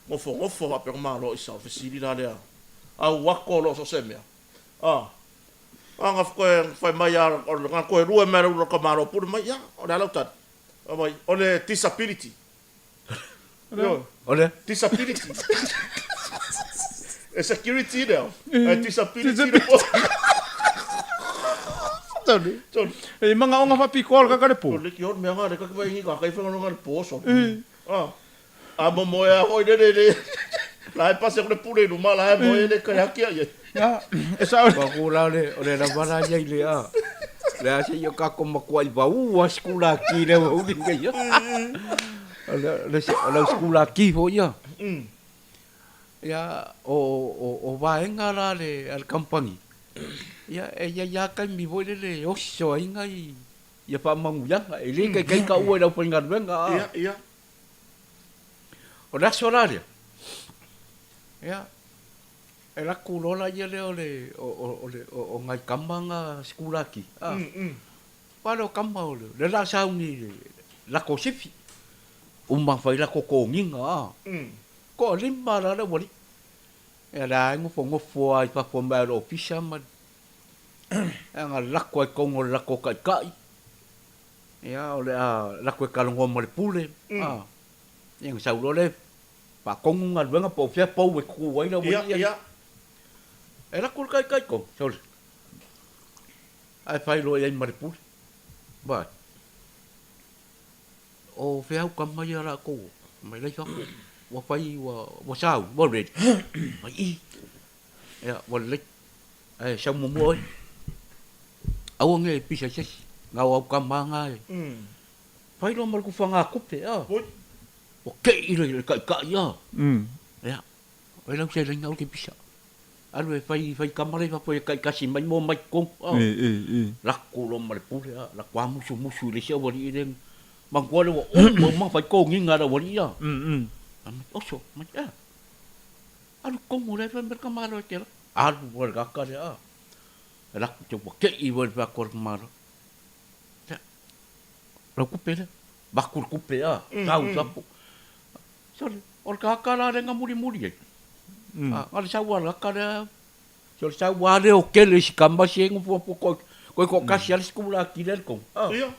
ngo fo va per malo isa vesini la le au wako lo so semia anga fai mai ar o nga ko rua mera ro ka maro pur mai ya o la lauta mai o le disability o le disability security now disability Tony e manga onga fa pikol ka le po le ki on me nga le ka vai nga ka fa nga le po so mo mo ya o de la pase le pure no mala mo le ka ya ki ya esa ba ko la le o le la bana ya ile le a se yo ka ko ma kwai ba skula ki le o ni ke ya Le skula ki fo ia. Mm. Ya o vaenga la le al company. Ya ya kai mi voi le o so inga I ya pa mangu ya e le kai ka ua la pinga venga. Ia, ia. O la soraria. Ya. E la kulola ia le o ngai kambanga skula ki. Palo kamba o le la sauni la ko sifi. Umang fai la ko nginga. Ko limba la le wali. E la ngofo ai pa fo mai lo pisa ma. Nga lako ai kongo lako kai. Ya o le lako kalongo mo le pule. Yang saulo le pa kongo ngal venga po fia po we ku wai la wali. Ia. E lako kai ko. Sol. Ai fai lo ai mo le pule. Ba. O fia ka mai la ko. Mai le ko. Wa fai wa sao bo re. Ai. Ya wa le. Ai sao mo mo. Au nge pisa ses. Ngau au kamanga. Fai lo mal ku fanga kupe a. O ke ile ka ya. Ya. Ai lo se le ngau ke pisa. Alu fai kamare fa po kai kasi mai mo mai kong. La ko lo mal pule a. La kwa musu le se wali ile. Mang kwa le o mang fai ko nginga da wali ya. Oso, mai ya. Alu kong le fa merka malo ke. Alu wal ka le a. La coba ke I wal va kor maro. Ya. La kupe le. Bakul kupe a. Tau sapu. Sorry, or ka la nga muri. Ngal sa wal ka le. Sorry sa wal o ke le si kamba si ngo po ko kasi al skula ki le ko. Ia.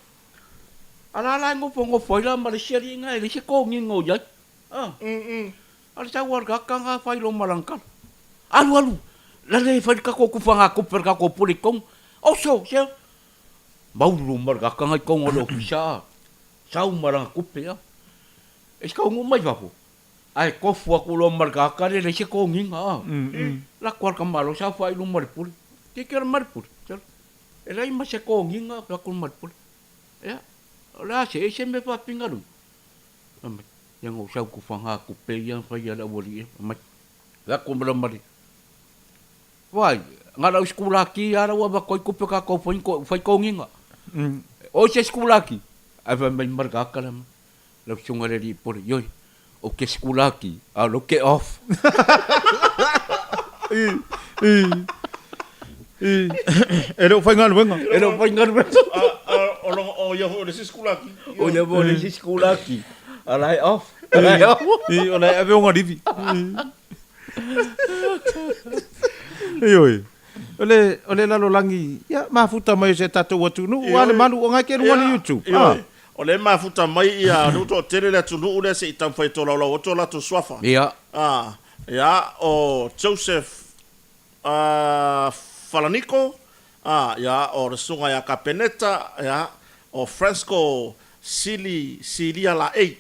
Ala ngo po ngo foi la mal si nga le si ko ngingo ya. Al sa wal ka nga fai lo malangkal. Alu. La le fai ka ko fanga ko per ka ko puli kong. Oso, se. Maulu mar ka ngai kong o pisa. Sau marang ko pe ya. Es ka ngumai va ko. Ai ko fu ko lo mar ka le se ko nginga. La kwar ka malo sa fai lo mar puli. Ke ker mar puli. E lai ma se ko nginga ka ko mar puli. Ya. La se me fa pingaru. Yang o sa ko fanga ko pe yang fai ya la wori. Ma. La ko mar. Wai, ngala skula ki ara wa ko kupe ka ko fai ko nginga. O se skula ki. Ava mai marga kalam. Lo sungare ri por yoi. O ke skula ki, a lo ke off. Ero fai ngal venga. O ya ho le skula ki. O ya bo le skula ki. Alai off. O lai ave onga divi. Oi. Ole lalo langi. Ya mafuta mai se tatu watu nu. Wale manu o ngai ke ruani YouTube. O le mafuta mai ia no to tele le tunu le se itam fai to la o to la to swafa. Ia. Ya o Joseph Falanico. Ya o sunga ya Capeneta ya o Francisco Silia la 8.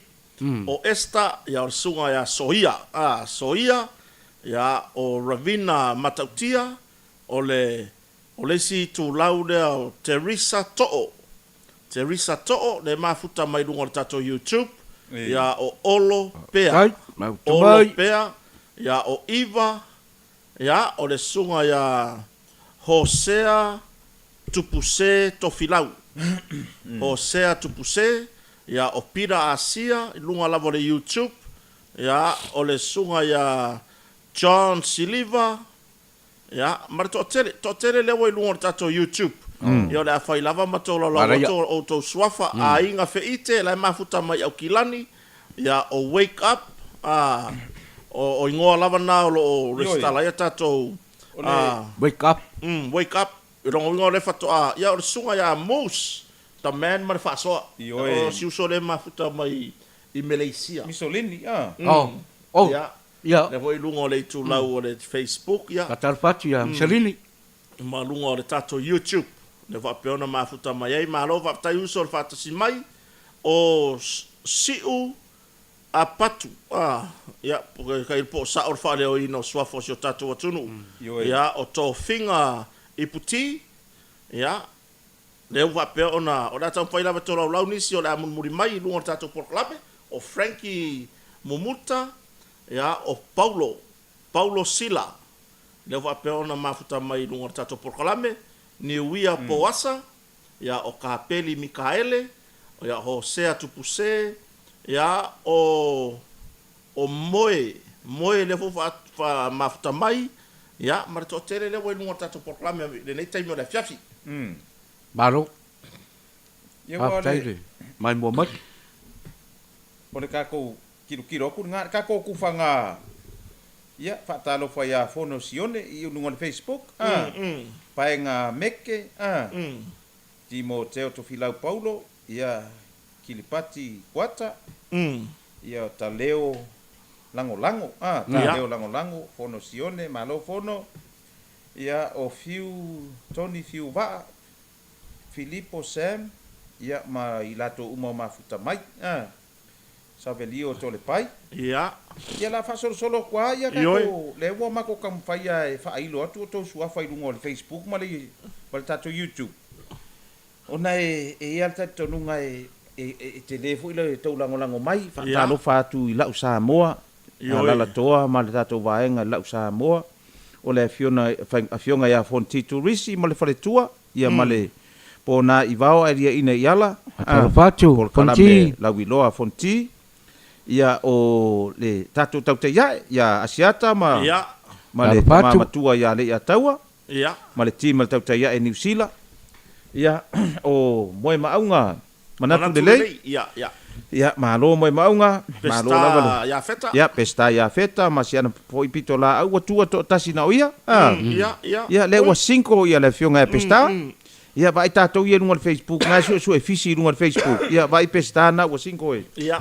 O esta ya o sunga ya Soia. Soia ya o Ravina Matautia o le si tu laude o Teresa To'o le mafuta mai lungo tato YouTube ya o Olo Pea ya o Iva ya o le sunga ya Hosea Tupuse Tofilau Hosea Tupuse ya o Pira Asia lunga lavo le YouTube ya o le sunga ya John Silva ya mar to tele le wo lungo tato YouTube yo le fai lava matolo o to swafa a inga feite la mafuta mai au kilani ya o wake up o ingoa lava na o restala ya tato Wake up. Wake up rongo ngo le fato ya o sunga ya mos the man mar fa so o si uso le mafuta mai I Malaysia Mussolini ya le voi lungo le tu lau o le Facebook ya Katar fatu ya Mussolini ma lungo o le tato YouTube le va peona mafuta mai ai ma lo va tai uso le fato si mai o siu a patu ya porque kai po sa or fa le o ino swafo si o tato o tunu ya o to finga iputi ya le va peona o da tan fai lava to lau ni si o la mun muri mai lungo tato por klape o Frankie Mumuta, ia o Paulo Sila, le wa peona mafuta mai lunga tato porkalame, ni uia Poasa, ia o Kapeli Mikaele, ia Hosea Tupuse, ia o Moe le fa mafuta mai, ia marito tele le wa lunga tato porkalame, le nei taimi o le fiafi. Baro. Ia Ah, wa taile. Mai mo mat. Pone kako kilo ku nga kako ku fanga. Ia fatalo fa ya fono sione i no Facebook. Paenga meke. Timoteo to Filau Paulo ia Kilipati Kwata. Ia Taleo Lango. Taleo Lango fono sione malo fono. Ia o Tony Fiu va Filippo Sam ia ma ilato uma mafuta mai Savelio tole pai Ia la fa solo kwa ia ko le wo ma ko kam fa ia fa ilo atu to sua fa ilungo le Facebook ma le tato YouTube ona ia tato nunga telefo ile to lango mai fa talo fa tu ila Samoa la toa ma le tato vaenga la Samoa o le afionga ia Fontito Risi ma le fa le tua ia ma le pona ivao aria ina iala Fatu Fonti la wiloa Fonti ia o le tatu taute ia asiata ma le matua ia le ataua ma le tima taute ia e New Zealand ia o moe maunga manatu de lei ia malo moe maunga malo la ia pesta ia feta ma siana foi pito la au tua to tasina oia ia le wa 5 ia le fionga pesta ia vai tatou ia lunga Facebook nga so e fisi lunga Facebook ia vai pestana o 5 e ia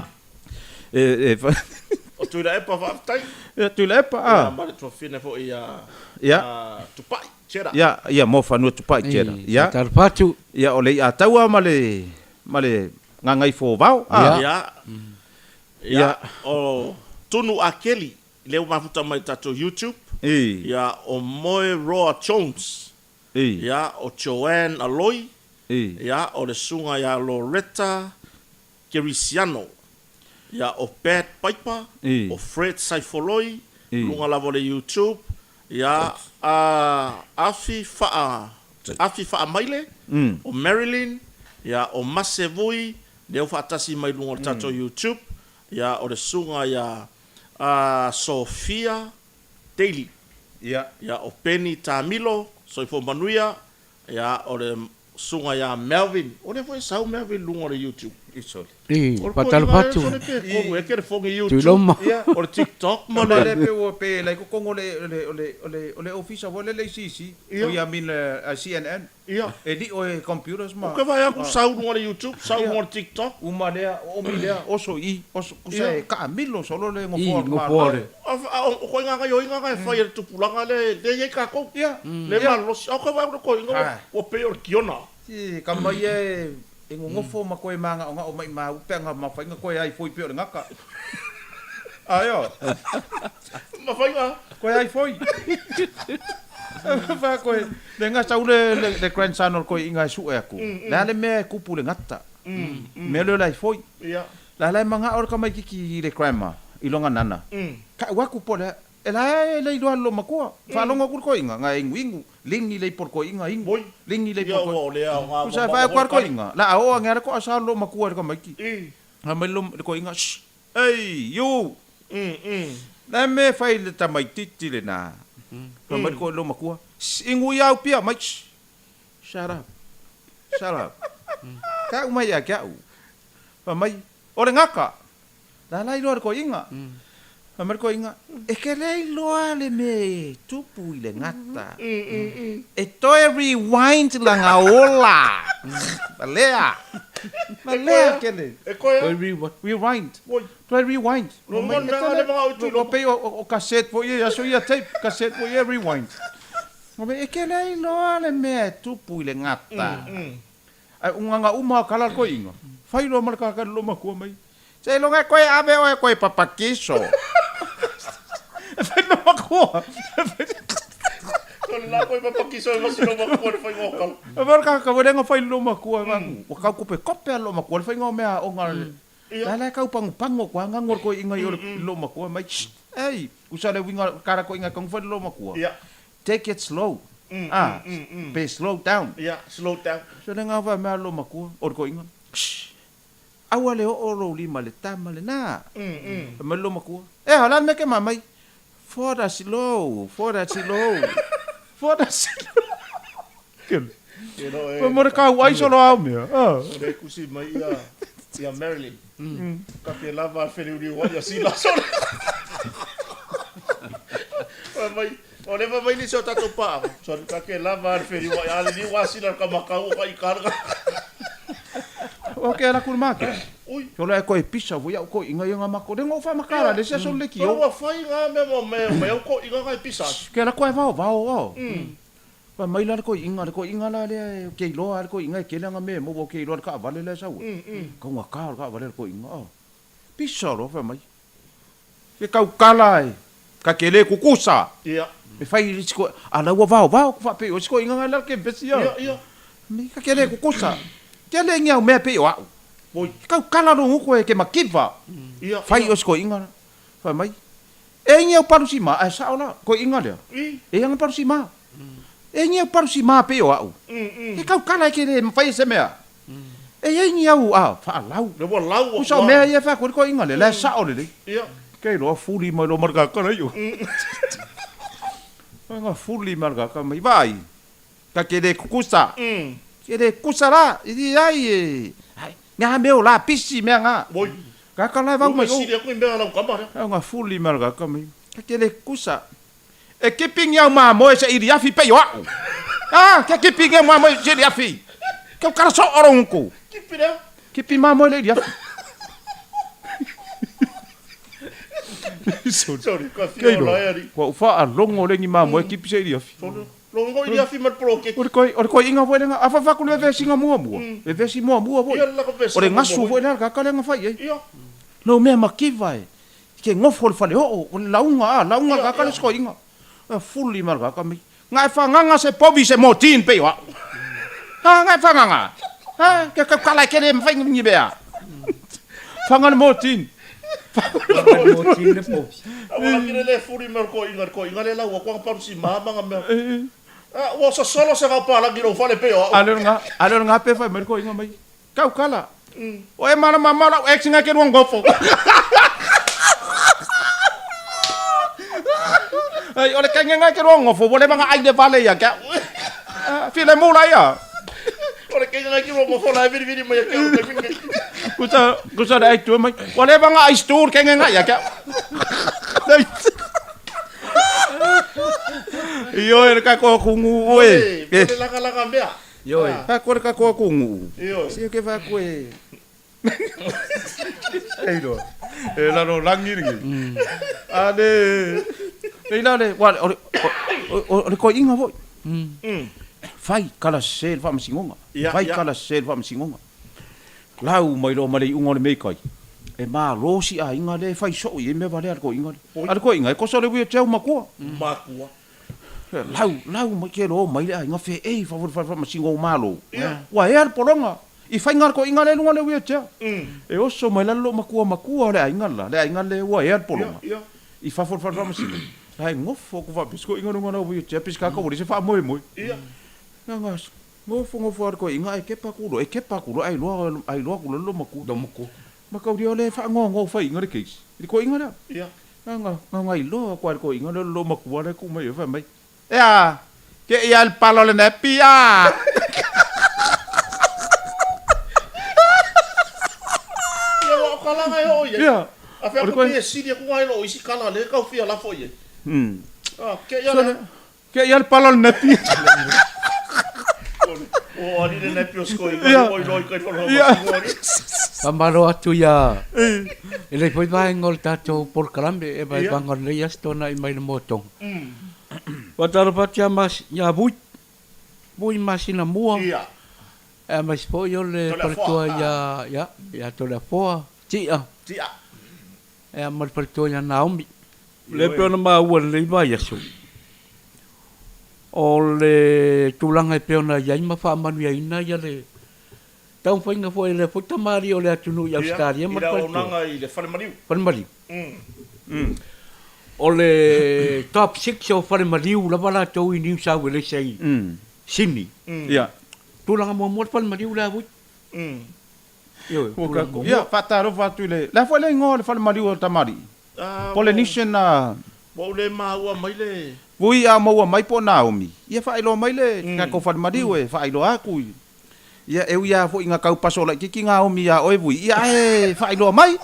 o tu la epa va tai ia tu la epa ma le trofine fo ia tupai chera ia mo fa no tupai chera ia Tarpatu ia o le ataua ma le ngangai fo vao ia o tunu akeli le mafuta mai tatou YouTube ia o Moe Roa Jones ia o Joanne Aloy ia o le sunga ia Loretta Kerisiano ia o Pat Piper o Fred Saifoloi lunga lavo le YouTube ia Afi Faa Maile o Marilyn ia o Masevui leo fatasi mai lunga le tato YouTube ia o le sunga ia Sofia Daily ia o Penny Tamilo so fo manuia ya o le sunga ya Melvin o le foi sau Melvin lunga le YouTube isol patal patu o e kere fonga tu YouTube loma o le TikTok ma ma le pe la ko kongo le office o le sisi o ya min CNN ia e di o computers ma o vai ku sau lunga le YouTube sau lunga le TikTok uma le o mi le oso kusa ka milo solo le ngo fore o ko nga yo nga fa ye tu pulanga le ye ka ko le malo o ko vai ko nga o pe o kiona si kamai e ngofo ma koe manga o nga o mai ma upenga ma fainga koe ai foi pe o ngaka ayo ma fainga koe ai foi fa koe le nga saule le grandson koe inga su e aku la le me kupu le ngata me le lai foi la manga or ka mai ki le grandma ilonga nana ka wa kupu le le lo lo makua fa longa ku ko inga nga ingu lingi le por ko inga ingu lingi le por ko le nga sa fa ko inga la o nga ko asa lo makua ka mai ki ha mai lo ko inga ei you la me fa ile ta mai titi le na ka mai ko lo makua ingu ya pia mai shut up ka umai ya ka u fa mai o le ngaka la lai lo ko inga Ameriko inga e ke lei loa le me tupu ile ngata e toe rewind langa ola malea kele e ko rewind toe rewind lo pe o cassette po ia so ia tape cassette po ia rewind e ke lei loa le me tupu ile ngata ai unga uma kala ko inga fai lo marka ka lo makua mai sei lo nga koe ave o koe papakiso fai lo makua kon la koe papakiso mas lo makua fai ngokal marka ka wenga fai lo makua o ka kupe kope lo makua fai ngo mea o nga La kau pango kwa ngangor ko inga yo lo makua mai. Ei, usale winga kara ko inga kong fa lo makua. Take it slow. Be slow down. Slow down. So nga va ma lo makua or ko inga. Awale o lo li male tamale na. Ma lo makua. Hala me ke mamai. For that slow. Mo ka wai solo au me. Ore kusi mai ia Marilyn. Ka pe lava feli uri wa ia sila solo. Ole mai ni so tato pa. So ka ke lava feli wa ia ni wa sila ka makau ka ikarga. Okay, la kurmaka. Ui, yo la ko pisa vo ya ko inga yo mako de ngo fa makara de se so le ki yo. Wa fai nga me ko inga ka pisa. Ke la ko va. Pa mai la ko inga la le ke lo ar ko inga ke la nga me mo ke lo ka vale la sa. Ko nga ka vale ko inga. Pisa ro fa mai. Ke ka kala ka ke le kukusa. Ia. Me fai ko ala wa va ko fa pe o ko inga la ke besia. Ia. Me ka ke le kukusa. Ke le ngia me pe wa. Oi, kau kala ro ko ke makiva. Ia. Fai os ko inga. Fa mai. E ngia paru si ma, sa ola ko inga le. E yang paru si ma. E ngia paru si ma pe wa. E kau kala ke le fai se mea. E ngia u fa lau. Le wa lau. Ku sa me ye fa ko inga le, la sa ole le. Ia. Ke lo fuli mo lo marga ka yo. Nga fuli marga ka mai vai. Ka ke le kukusa. Ke le kusara, i ai. Nga meu la pisi me nga. Boy. Ka la va mai. Si dia ko imbe ala kamera. Nga fuli marga ka mai. Ka ke le kusa. E kiping ya ma mo se iri afi pe yo. Ka kiping ya ma mo se iri afi. Ka kara so orong ko. Kipira. Kipi ma mo le iri afi. Sorry, ka fi ola eri. Ko fa a longo le ni ma mo kipi se iri afi. Longo iri afi mat pro ke. Or ko inga vo nga afa fa ku le vesi nga mua. E vesi mua vo. Ia la ko vesi. Ore ngasu vo na ka ka nga fa ye. Ia. Lo me makivai. Ke ngofo le fale o launga ka ka le sko inga. Fully marga ka mi. Nga fa nga se pobi se motin pe wa. Nga fa nga. Ke ka la ke le mfa ngi bea. Fa nga motin. Motin le pobi. Awala kire le furi mer ko inga le la wa ko pa si mama nga me. Wa sa solo se va pa la giro fale pe o. Alor nga pe fa mer ko inga mai. Kau kala. O e mana mama la ex nga ke ngofo. Ai ole ka nga ke ngofo bole manga ai de vale ya ka. File mula ya. Ole ke nga ke ngofo la viri mai ke o Kusa da ek tu mai. Ole manga ai stur ke nga ya ka. Yo ka ko kungu we. Ole la mbea. Yo. Ka ko kungu. Yo. Si ke va ko e. Ei do. E la no langi ringi. Ade. Ei la le wa o ko inga vo. Fai kala sel fa msingonga. Fai kala sel fa msingonga. Lau mai lo mali ungo le me kai. E ma rosi a inga le fai so i me vale ko inga. Ar ko inga ko so le wi teu makua. Makua. Lau mai ke lo mai le inga fe e fa msingo malo. Wa e al polonga. I fai ngar ko inga le lunga le wi teu. E oso mai la lo makua le inga la. Le inga le wa e al polonga. I fa msingo. Ai ngofo ko va pisko inga lunga no wi teu piska ko ri se fa moi. Ia. Nga ngofo ar ko inga e kepa kulo ai lo kulo lo maku Do muku. Makau dia le fa ngo fa inga ke ko inga la Ia. nga i lo ko inga lo maku ala ku mai fa mai ya ke ia al palo le nepia Ia wa kala ngai o ye. ya A fe ko ye si dia ku ngai lo isi kala le ka fi ala fo ye. Ke ia al palo le nepia O ani le nepio skoi ko loi kai fo. Pamaro atu ya. E le foi vai ngol tato por kalambe e vai bangor le yastona i mai motong. Watar patia mas ya bui masina mua. Ia. E mas foi yo le pertua ya to la foa. Tia. E mal pertua ya Naomi. Le pena ma ua le vai yasu. O le tulanga peona ya ima fa manu ya ina ya le tau whainga foi le foi tamari o le atunu i Australia ma ira onanga i le whalemariu. Whalemariu. O le top 6 o Whalemariu la wala tau i New South Wales sei. Sydney. Ia. Tūlanga mua mua Whalemariu la wui. Ia, whataro whatu le. La foi le ngō le Whalemariu o tamari. Polynesian na... Mo le maua mai le. Vui a maua mai po Naomi. Ia whaelo mai le. Ngā ko Whalemariu e whaelo aku i. Ia eu ia fo inga kau paso la kiki nga omi ya oi vui ia e failo mai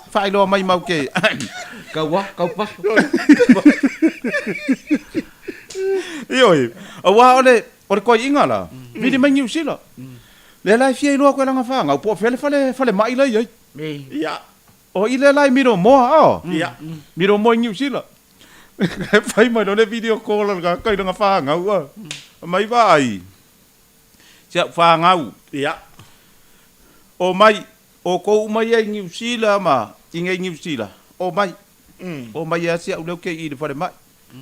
mau ke kau paso ioi awa ole ko inga la vidi mai New Zealand le lai fie lo ko langa fa nga po fale mai la ia ia o ile lai miro mo o ia miro mo New Zealand fai mai le video call ga kai langa fa nga wa mai vai sia fa ngau ia o mai o ko mai e New Zealand ma inga New Zealand o mai a sia u ke i de fare mai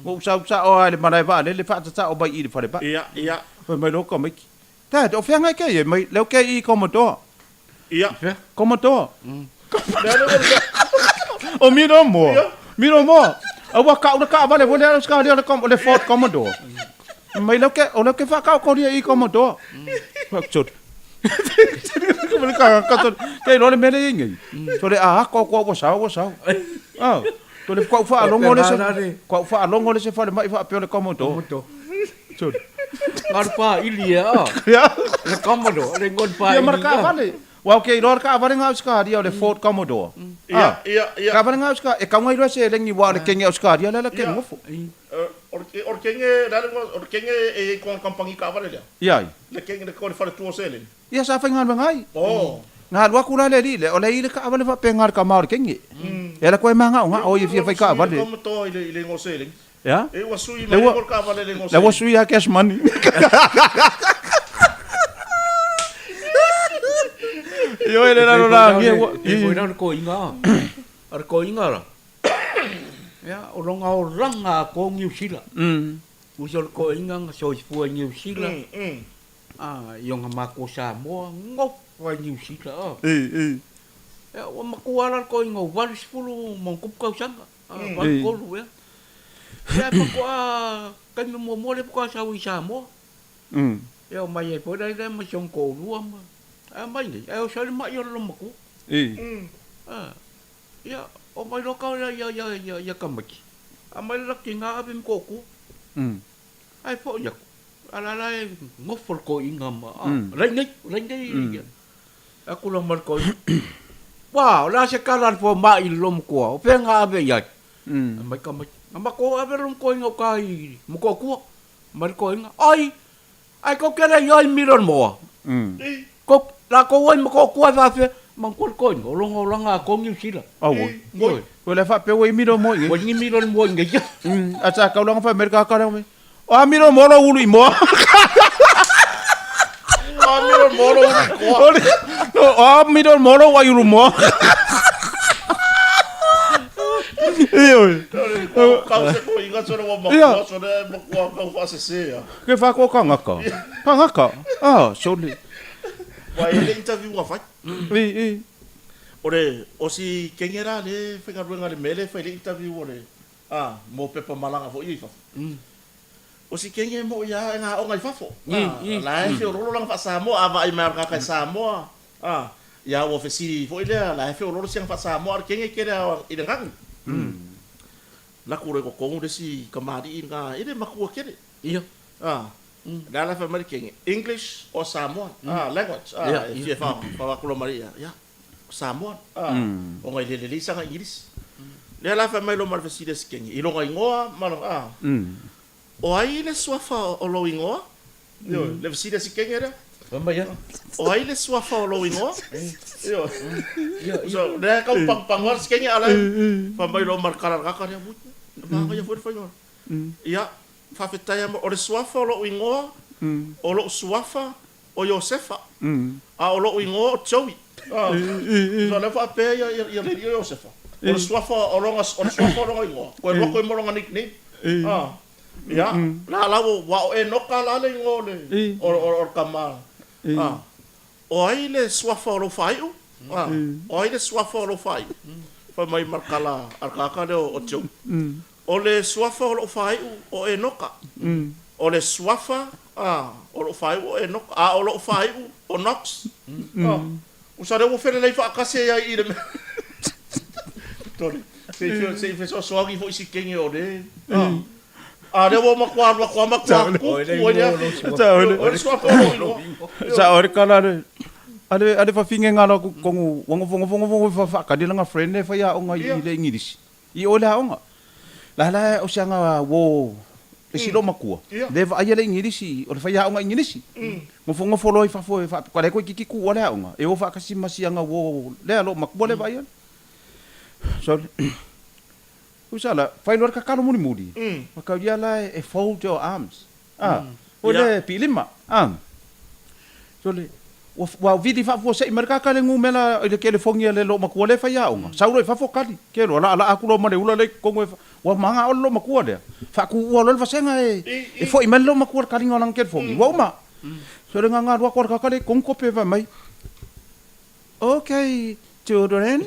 mo sa o ale mai va le fa sa o mai i de fare ba ia fa mai lo ko mai ta o fa ngai ke e mai le ke i komodo ia komodo o miro mo a wa ka vale vole ska le kom le fort komodo mai lo ke fa ka ko i komodo fa chot Kau kata, kau lor mele ingi. So le ko sao. Ah, to le kau fa longo le se fa le mai fa pe le komodo. So, ngar pa ilia. Le komodo, le ngon pa. Ya marka vale. Wa ke lor ka vale ngau ska dia le Ford Commodore. Ia. Ka vale ngau ska e ka ngai lo se le ngi wa le ke ngau ska dia le ke ngofo. Orkenge e ko kampangi ka vale le. Ia. Le kenge le ko le fa tu sele. Ia sa fa ngal ngai. Oh. Nga lua kula le le o le ile ka vale fa pe ngar ka mar kengi. Ela ko e manga nga o ye fa ka vale. Como to ile ngosele. Ya. E wa sui mai ko ka vale le ngosele. Le wa sui ya cash money. Yo ele la ngi e foi na ko inga. Ar ko inga la. Ya, o ranga ko New Zealand. Usol ko inga so fu New Zealand. Yung mako sa mo ngop wa New Zealand. Ya, wa makuala ko inga waris pulu mongkup kau sanga. Wa ko lu ya. Ya ko kan mo le ko sa wi sa mo. Ya mai e po dai ma song ko lu ma. Mai ni, eu só mai yo lo mako. Ya, o mai lo ka ya kamaki. Mai la kinga abim koku. Ai fo ya. Ala ngofol ko ingam. Rengai. Aku lo mar ko. Wow, la se kalan fo mai lom ko. Pe nga abe ya. Mai kamaki. Mako abe lom ko inga kai. Mo ko. Mar ko inga. Ai ko kele yo miron mo. Ko la ko woi mo ko fa fe mang ko longa ko New Zealand. Woi. Ko le fa pe woi miro mo ngi. Woi ngi miro mo ngi. Ata ka longa fa America ka mo. O miro mo lo ulu mo. Miro mo lo ulu. O miro mo lo wa ulu mo. Kau se ko inga sora wa mo sora mo ko fa se ya. Ke fa ko kangaka. So le wa ele interview wa fai ore o si kengera le fenga ruenga le mele fa ele interview ore mo pepa malanga fo i fa o si kenge mo ya nga o ngai fa fo la e ro lang fa sa mo ava i mar ka sa mo ya o fe si fo ile la e ro siang fa sa mo ar kenge kera i de ngang la kure ko ko de si kamari nga ide makua kere iya Dalam American English or Samoan language if fa ko Maria ya Samoan o ngai le sanga English le la fa mai lo mar fasida skengi i lo ngai ngoa mano o ai le swafa o lo ingoa yo le fasida skengi era ya o ai le swafa o lo ingoa yo so le ka pang war skengi ala fa mai lo mar kara ka ya bu ba ya for ya fa fetaya o le swafa o lo ingoa o lo swafa o Josefa o lo ingoa o Joey so le fa pe ya le Josefa o le swafa o lo ingoa ko lo ko mo lo nickname ya la wa o e no ka la le ngole o kama o ai le swafa o lo fai u. O ai le swafa o lo fai. Fa mai markala arkaka le o tio. O le swafa o lo fai u o e noka. O le swafa o lo fai u o e noka. O lo fai u o nox. Usa le wo fere le fa kase ya i le. Tore. Se fe so soagi fo isi kenge o le. Le wo makwa ku. O le swafa o. Sa ore kala le. Ale fa finge ngala ku kongu wongo fa kadila nga friend le fa ya onga i le English. I ola onga. La o sanga wo le silo makua. Le va ya le English o le fa ya onga English. Ngofo loi fa kwa le ko kiki ku ola onga. E o fa kasi masianga wo le alo makua le va ya. So usala fa lor ka kalo mudi. Maka ya la e fold your arms. O le pilima. So le wa vidi fa fo se merka ka le ngumela ile ke le fongia le lo makua le fa ya onga sauro fa fo kali ke lo ala aku lo mane ula le kongo wa manga o lo makua de fa ku o lo fa senga e fo i melo makua kali ngolang ke fongi wa ma so le nganga wa ka ka le kongo pe va mai okay children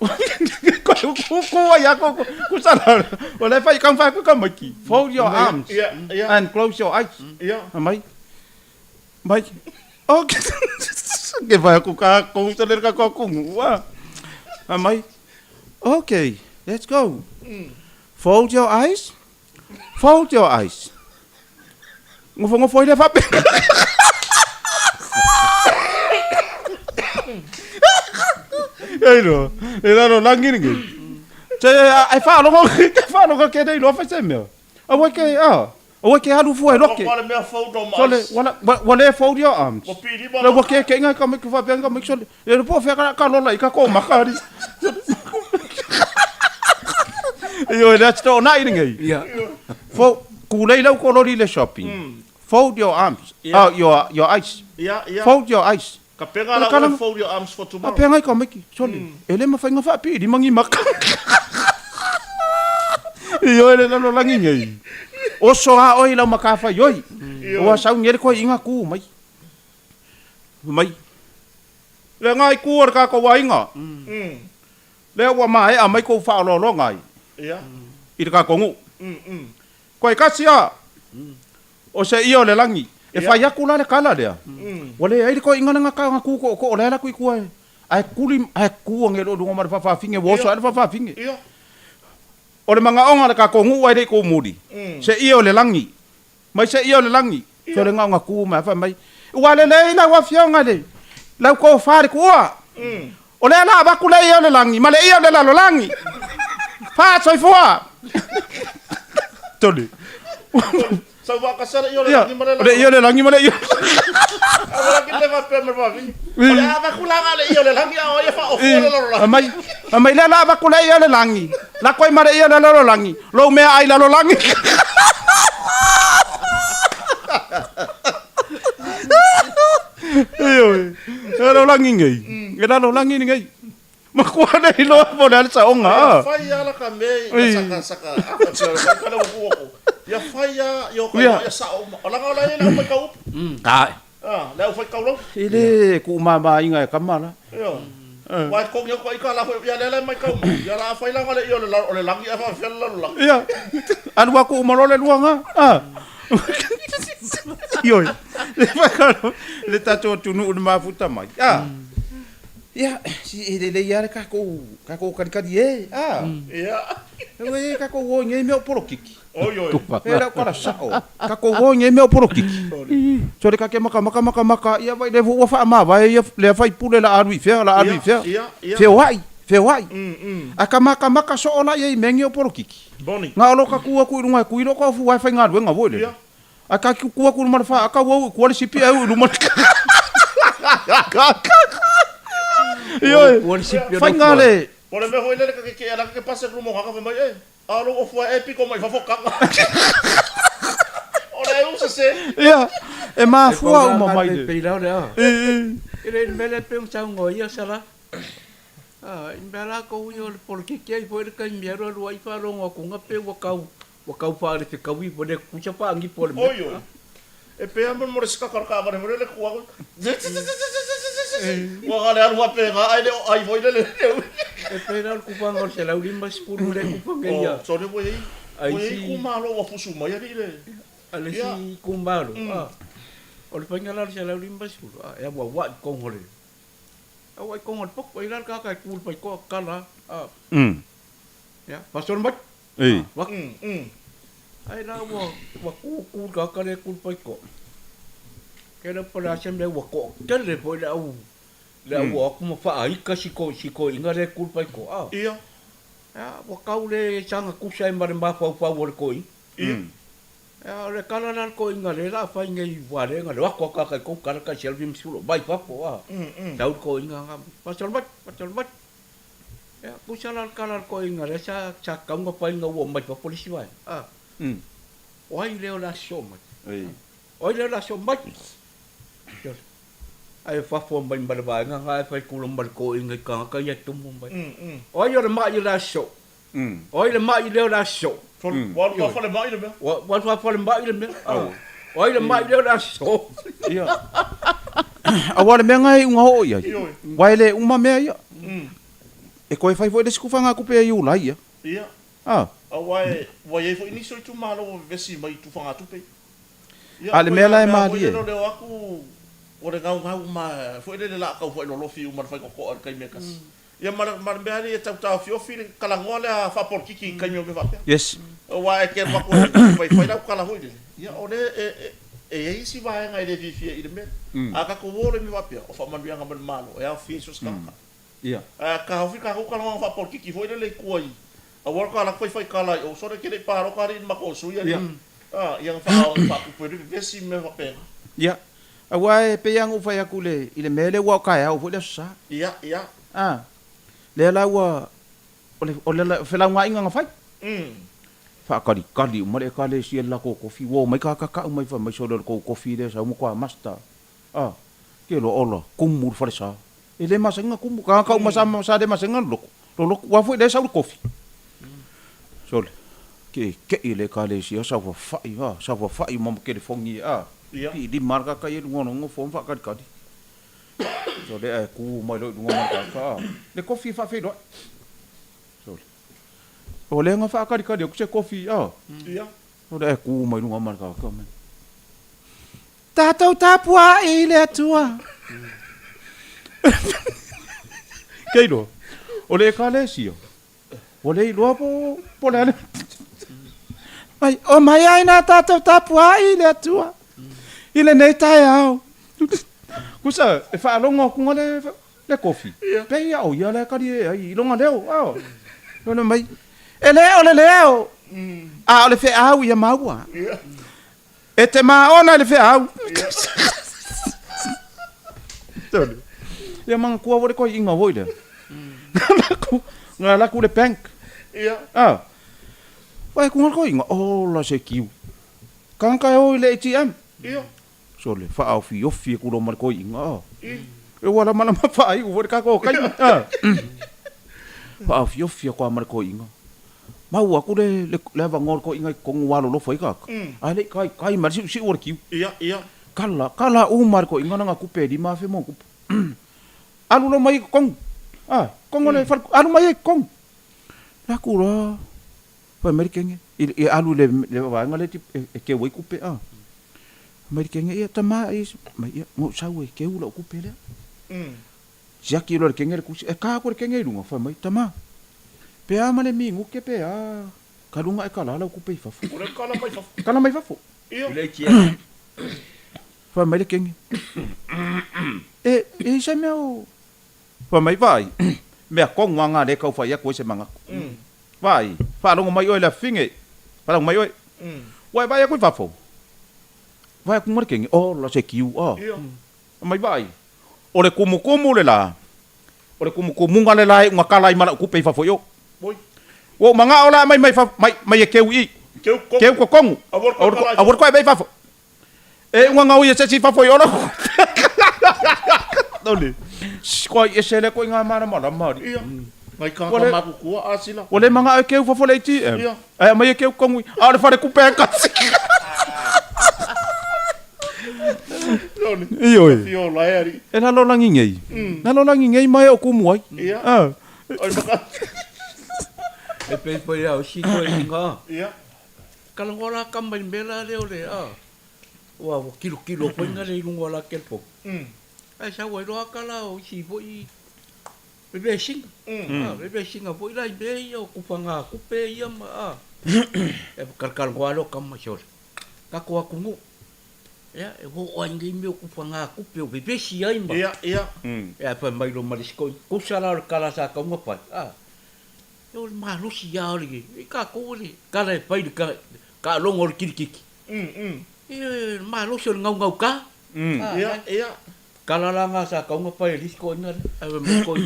ko ya ko sala o le fa i kan fa ku ka maki fold your arms and close your eyes mai Mike, okay. Que vai com o ler com Mike, okay, let's go. Fold your eyes. Fold your eyes. Ngofo foi levar bem. Ele não langi ninguém. Che ai fa no que dei lo fa semel. Awa ke o ke halu fu e roke. Wala fold your arms. Le wo ke nga ka me ku fa bien ka me so. Le po fe ka lo lai ka ko makari. Yo that's to na ingi. Yeah. Fo ku le lo ko lo le shopping. Fold your arms. Your eyes. Fold your eyes. Ka pega la fold your arms for tomorrow. Pega ka me ki. So ele ma fa nga fa pi di mangi mak. Yo ele no langi ngai. O soa oi la makafa yoi. O sa ngere ko inga ku mai. Le ngai ku or ka ko wa inga. Le wa mai a mai ko fa lo ngai. Ia. I ka ko ngu. Ko ka sia. O se io le langi. E fa ya ku la le kala dia. Wale ai ko inga nga ka ku ko le la ku ku ai. Ai ku ngelo du ngomar fa finge wo so fa finge. Ia. O le manga onga le ka ko ngu ai ko mudi. Se io le langi. Mai se io le langi. So le nga ku ma fa mai. Wa le na wa fionga le. La ko fa ko wa. O le na ba ku le io le langi, ma le io le la lo langi. Fa so fua. Tole. Sa wa ka sara io le langi ma le. Le io le langi ma le io. Ora ki le va pe me va vi. O le ba ku la le io le langi o ye fa o fu le lo. Mai le la ba ku le io le langi. La koi mare ia la lo langi. Lo me ai la lo langi. Lo langi ngai. Era lo langi ngai. Ma kwa dai lo mo dal sa onga. Fai ala ka me saka. Ka lo ku ko. Ya fai ya yo ko ya sa o. Ola ka la le ma ka up. La fai ka lo. Ile ku ma inga ka mala. Yo. Wai ko yo ko ka la ya le mai ka. Ya la fai la le yo le langi fa fel la la. Ya. Anu aku umalo le luanga. Yo. Le tato tunu ma futa mai. Ya, si ele ya ka ko kan ye. Ya. We ka ko wo nge me porokiki. Oi. Era para sao. Ka ko wo nge me porokiki. So le ka ke maka ya vai le wo fa ma vai le vai pule la arui fe la arui fe. Fe wai. Aka maka so ola ye mengi porokiki. Boni. Nga lo ka ku runga ku ro ko fu wifi nga nga wo le. Aka ku ma fa aka wo ku le sipi au lu ma. Yo, fangale. Pole me hoile ke ala ke pase rumo ka fa mai alo o fu epico mai fa foka. Ora usa se. Ya. E ma fu o ma mai. Pe la le. Ele mele pe un chang ngoi ya sala. In bela ko yo porque que aí foi que me ro lo ai fa ro ngo ku nga pe wa kau fa le ke kawi pode ku cha pa ngi pole. Oyo. E pe amon mo ska kar ka bare mo le ku ako. Wa ga le al wa pe ga ai voi le. E pe na ku pa ngor se la ulimba spuru le ku pa ngia. So le voi. Ai ku malo wa fusu mai le. Ale si ku malo. O le pangala se la ulimba spuru. Ya wa ko ngore. Awai ko ngot pok wai ka ka ku pa ko kala. Ya, pastor mat. Wak. Ai na wa ku ka ka le ku pa ko. Kena pala semble wa ko. Tele po la u. La wa ku ma fa ai ka si ko inga le ku pa ko. Ia. Ya, wa ka le sanga ku sai mar ba fa wa ko. Ya, le kala na ko inga le la fa ngai wa le nga wa ko ka ko ka selvi msulo bai pa po. Tau ko inga pastor mat. Ya, ku salar kala ko inga le sa ka nga pa inga wo mai pa polisi wa. Oi leo la soma. Oi leo la soma. Ai fa fo mai ba nga fa ku lom ko inga ka ya tum mai. Oi yo ma yo la so. Oi le ma yo leo la so. Wa fa le ma ile me. Wa fa le ma ile me. Oi le ma yo la so. Ia. Awale me ngai unga ho ia. Wai le uma me ia. E koe fai foi le skufa nga ku pe yu la ia. Ia. Awai e fo iniso tu malo vesi mai tu fanga tu pe. Ale me la e mali e. Le aku o le ngau ma fo le la ka fo lo fi uma fai ko kai me kas. Ia mar me ali e tau fio fi kala ngole a fa por kiki kai me va. Yes. Wa ke ma ko fai la kala ho ile. Ia o le e si vai ngai le fi ile me. Aka ko wo le me va pe o fa man bianga man malo e a fi so ska. Ia. Ka ho fi ka ko kala fa por kiki fo le kuai. Awal kala fai kala o sore ke le paro kari ma ko su ia. Yang fa ku pe vesi me va pe. Ia. Awai pe yang u fai aku le ile mele wa ka ya u fo le sa. Ia. Le la wa o le fe la nga inga fai. Fa kali mo le ka le si la ko fi wo mai ka mai fa mai so le ko fi le sa mo kwa masta. Ke lo ola kumur fa sa. Ele masenga kumu ka masama sa de masenga lo wa fo le sa ko fi. Sol ke ile ka le si sa fa mo ke le fongi ki di marka ka ye ngono fo fa ka ka di so le ku mo lo ngono ka le kofi fa fe do sol o le nga fa ka di ku se kofi ia o le ku mo ngono ka men tatou tapua ile tua keilo o le ka le si o le lo po le ai o mai ai na tatou tapua ile tua ile nei tai au kusa e fa longo ku le kofi pe ia o ia le ka di ai longa leo no mai ele o le leo o le fe au ia maua e te ma ona le fe au tole ia mang ku vo le ko inga vo ile ngala ku le bank ia wai ku ko inga la se kiu kan ka o le ATM ia sole fa au fi ku lo mar ko inga e wala mana ma fa ai vo ka ko kai fa au fi ko mar ko inga mau aku le va ngor ko inga ko walo lo foi ka ai kai mar si or kiu ia kala mar ko inga nga ku pe di ma fe mo ku alu lo mai kong kong le far alu mai kong la ku lo fa amerikenge e alu le va nga le ke wai ku pe amerikenge e tama mai mo sawe ke u lo ku pe le ya ki lo kenge ku e ka ko kenge lu fa mai tama pe ama le mingu ke pe kalunga e kala la ku pe fa fu kala mai fa fu ia fa amerikenge e se meu fa mai vai me ko nganga le ka fa ya ko se manga vai fa lo mai oi la finge fa lo mai oi vai vai ko fa fo vai ku mar kenge la se kiu mai vai o le kumu le la o le kumu ngale la nga kala i mala ku pe fa fo yo Oi. Wo manga ola mai e keu i. Keu ko kongu. Awor ko bei fa fo. E nga o ye se si fa fo yo lo. Dole. Ko e se le ko nga mara mala mari. Ia. Mai ka ma ku ku asila. O le manga e keu fa fo le ti. Ai mai e keu kongu. A le fa le ku pe ka. toni. Iyo. Fio laeri. E na lo langi ngei. Na lo langi ngei mai o kumu ai. Ia. Oi maka. E pe pe ya o si ko inga. Ia. Kala ngola kamba bela le ole wa kilo ko inga le ngola kelpo. Ai sa wa ro kala o si po I. Bebe singa. Bebe singa po ila be yo kupanga kupe ia ma. E kal ngoalo kama shor. Ka ko kungu. Ya, e ho angi me kupanga kupe o bebe si ai ma. Ia. E pa mai lo marisko. Ko sala kala sa ka mo pa. Yo ma lo si ya ori. E ka ko ri. Kala pai ka longo kirikiki. E ma lo so ngau ka. Ia. Kala langa sa ka mo pa risko ngar. Ave mo ko.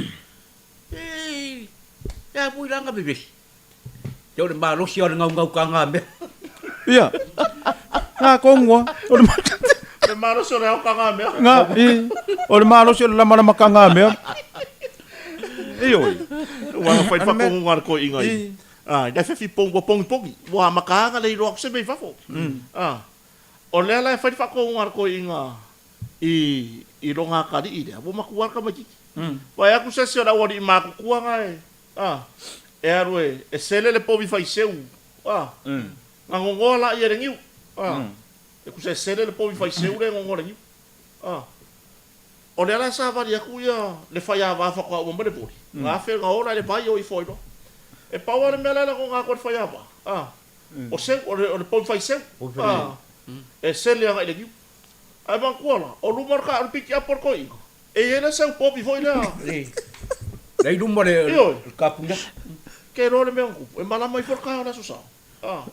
Ya pui langa bebe. Yo le ma lo si ori ngau ka nga me. Ia. Nga kongwa. Le maro so reo ka nga mea. Nga, o le malo se la mana makanga mea. Iyo. Wa fai fa ko ngar ko inga. Da fe pongi. Wa makanga le ro se be fa fo. O le la fai fa ko ngar ko inga. I ronga ka di ide. Bo makuar ka maki. Wa ya ku se se ora wori ma ku nga e. E arwe, e sele le povi fai seu. Nga ngongola i rengiu. E ku se sele le povi fai seu le ngongola rengiu. O le ala sa vari aku ia le fai ava fa ko mo le pori. Nga fe nga ora le pai o I foi no. E pa wa le mela la ko nga ko fai ava. O se o le povi fai seu. E sele nga rengiu. Ai bang kuala, o lumar ka al piki apor ko I. E ena seu povi foi le. Dai lumar le kapunga. Ke ro le meang ku. E mala mai for ka na so sa.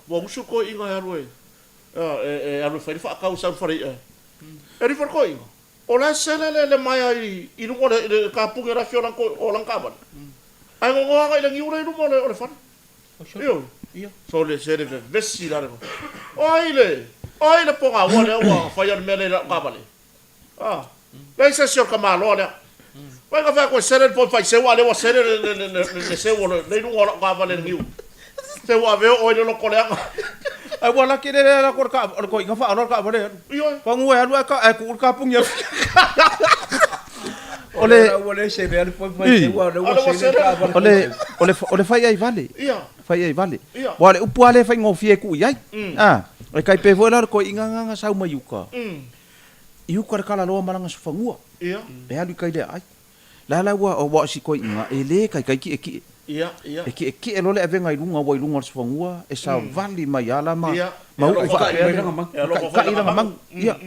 Wa usu ko inga ya roe. Alu fai fa ka usa fari. E ri for ko inga. O la sele le mai ai I lungo le kapunga ra fiola ko o lang kaban. Ai ngo nga ile ngi ure lungo le o le fa. Ia. So le sele ve vesi la re. Ai le ponga wa le wa fai al mele la kabale. Lai se sio kamalo le. Vai ka fa ko sele po fai se wa le wa sele le se wa le lungo la kabale ngiu. Se wa ve o le lo ko le anga. Ai wala ke le la ko ka ko inga fa ka bale. Pa ngwe alu ka ai ku ka pung ya. Ole se ve po fai se wa ole fai ai vale. Ia. Fai ai vale. Wale upu ale fai ngofie ku yai. Ai kai pe vola ko inga sau mai uka. Iuka kala lo malanga so fangua. Ia. E alu kai le ai. La wa o wa si ko inga ele kai ki. Ia. E ki lo le avenga I lunga wa I lunga so fangua e sa vali mai ala ma. Ma u fa ka ila mang. Ia.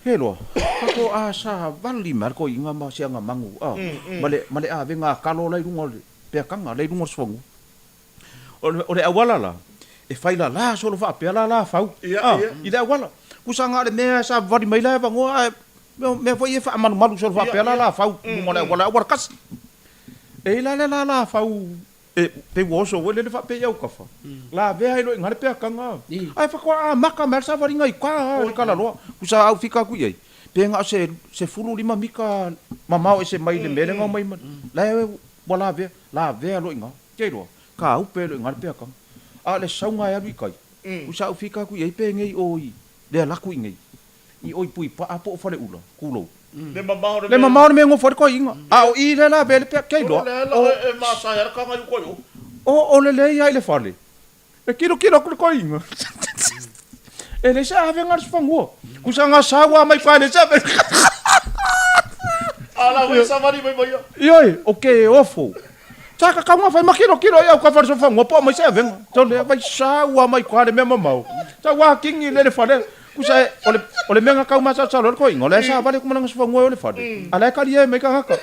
Hello. Ko a sa vali mar ko inga ma sia nga mangu. Male avenga kalo lai lunga pe kanga lai lunga so fangua. Ole awala la. E fai la so lo fa pe la fau. Ida awala. Kusanga le me sa vali mai la va ngoa me foi e fa manu so lo fa pe la fau. Mo le wala war kas. E la fau e pe woso wele le fa pe yau kafa la ve ai lo ngare pe kanga ai fa ko maka mersa vari ngai ka kala lo kusa au fika ku ye pe nga se fulu lima mika mamao ese mai le mele nga mai la wala ve lo nga ke lo ka au pe lo ngare pe kanga a le saunga ya ri kai kusa au fika ku ye pe ngai oi le la ku ngai I oi pui pa apo fa le ula kulo le mamao me ngo for ko inga a o I le la bele pe ke lo e ma sa ya ka ngai ko yo o le ya le fale e kilo ko inga e le sa ave ngar spango kusanga sawa mai fa le sa ala we sa mari mai mai yo okay ofo Saka ka nga fai makilo ya ka fa so fa ngo po mai sa ven to le vai sawa mai kwa le me mamao sa wa kingi le fale kusa ole menga kau masa salor ko ingo le sa vale kuma nang so ngo le fade ala ka ye me ka haka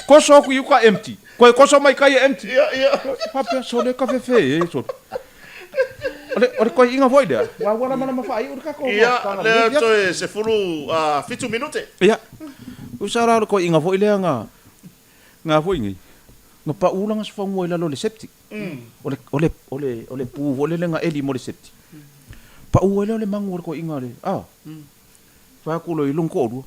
ko so ku yuka empty ko so mai ka ye empty ia pa pe so le ka fe so ole ko inga voide wa wala mana ma fai urka ko ia le to se fulu 5 minute ia usara ko inga voile nga voingi nga pa ulang so ngo le lo le septic ole pu vole le nga eli mo le septic pa uele le mangu ko inga le fa ku lo ilung ko ru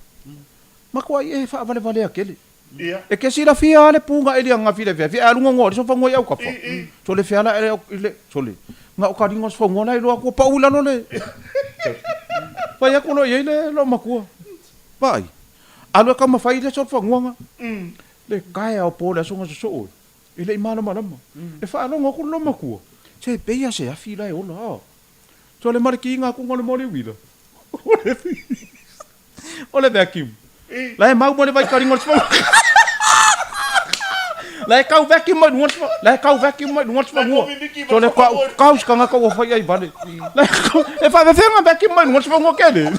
ma ko e fa vale akele e ke si la fia le punga ele nga file fia alunga ngo so fa ngo ya ka fa so le fia la ele so le nga o ka dingo so ngo la lo ko pa ula no le fa ya ku lo ye le lo ma ku Vai. Alu ka mafai le so fangonga. Le kai o po le so so. Ile imala malama. E fa no ngoko lo maku. Se peia se afila e ola. So le markinga ku ngole mole wila. Ole vacuum. Lai mau mole vai karingo so. Lai kau vacuum mai nuot. Lai kau vacuum mai nuot so. So le kau skanga ko fai ai vale. Lai e fa venga vacuum mai nuot so kele.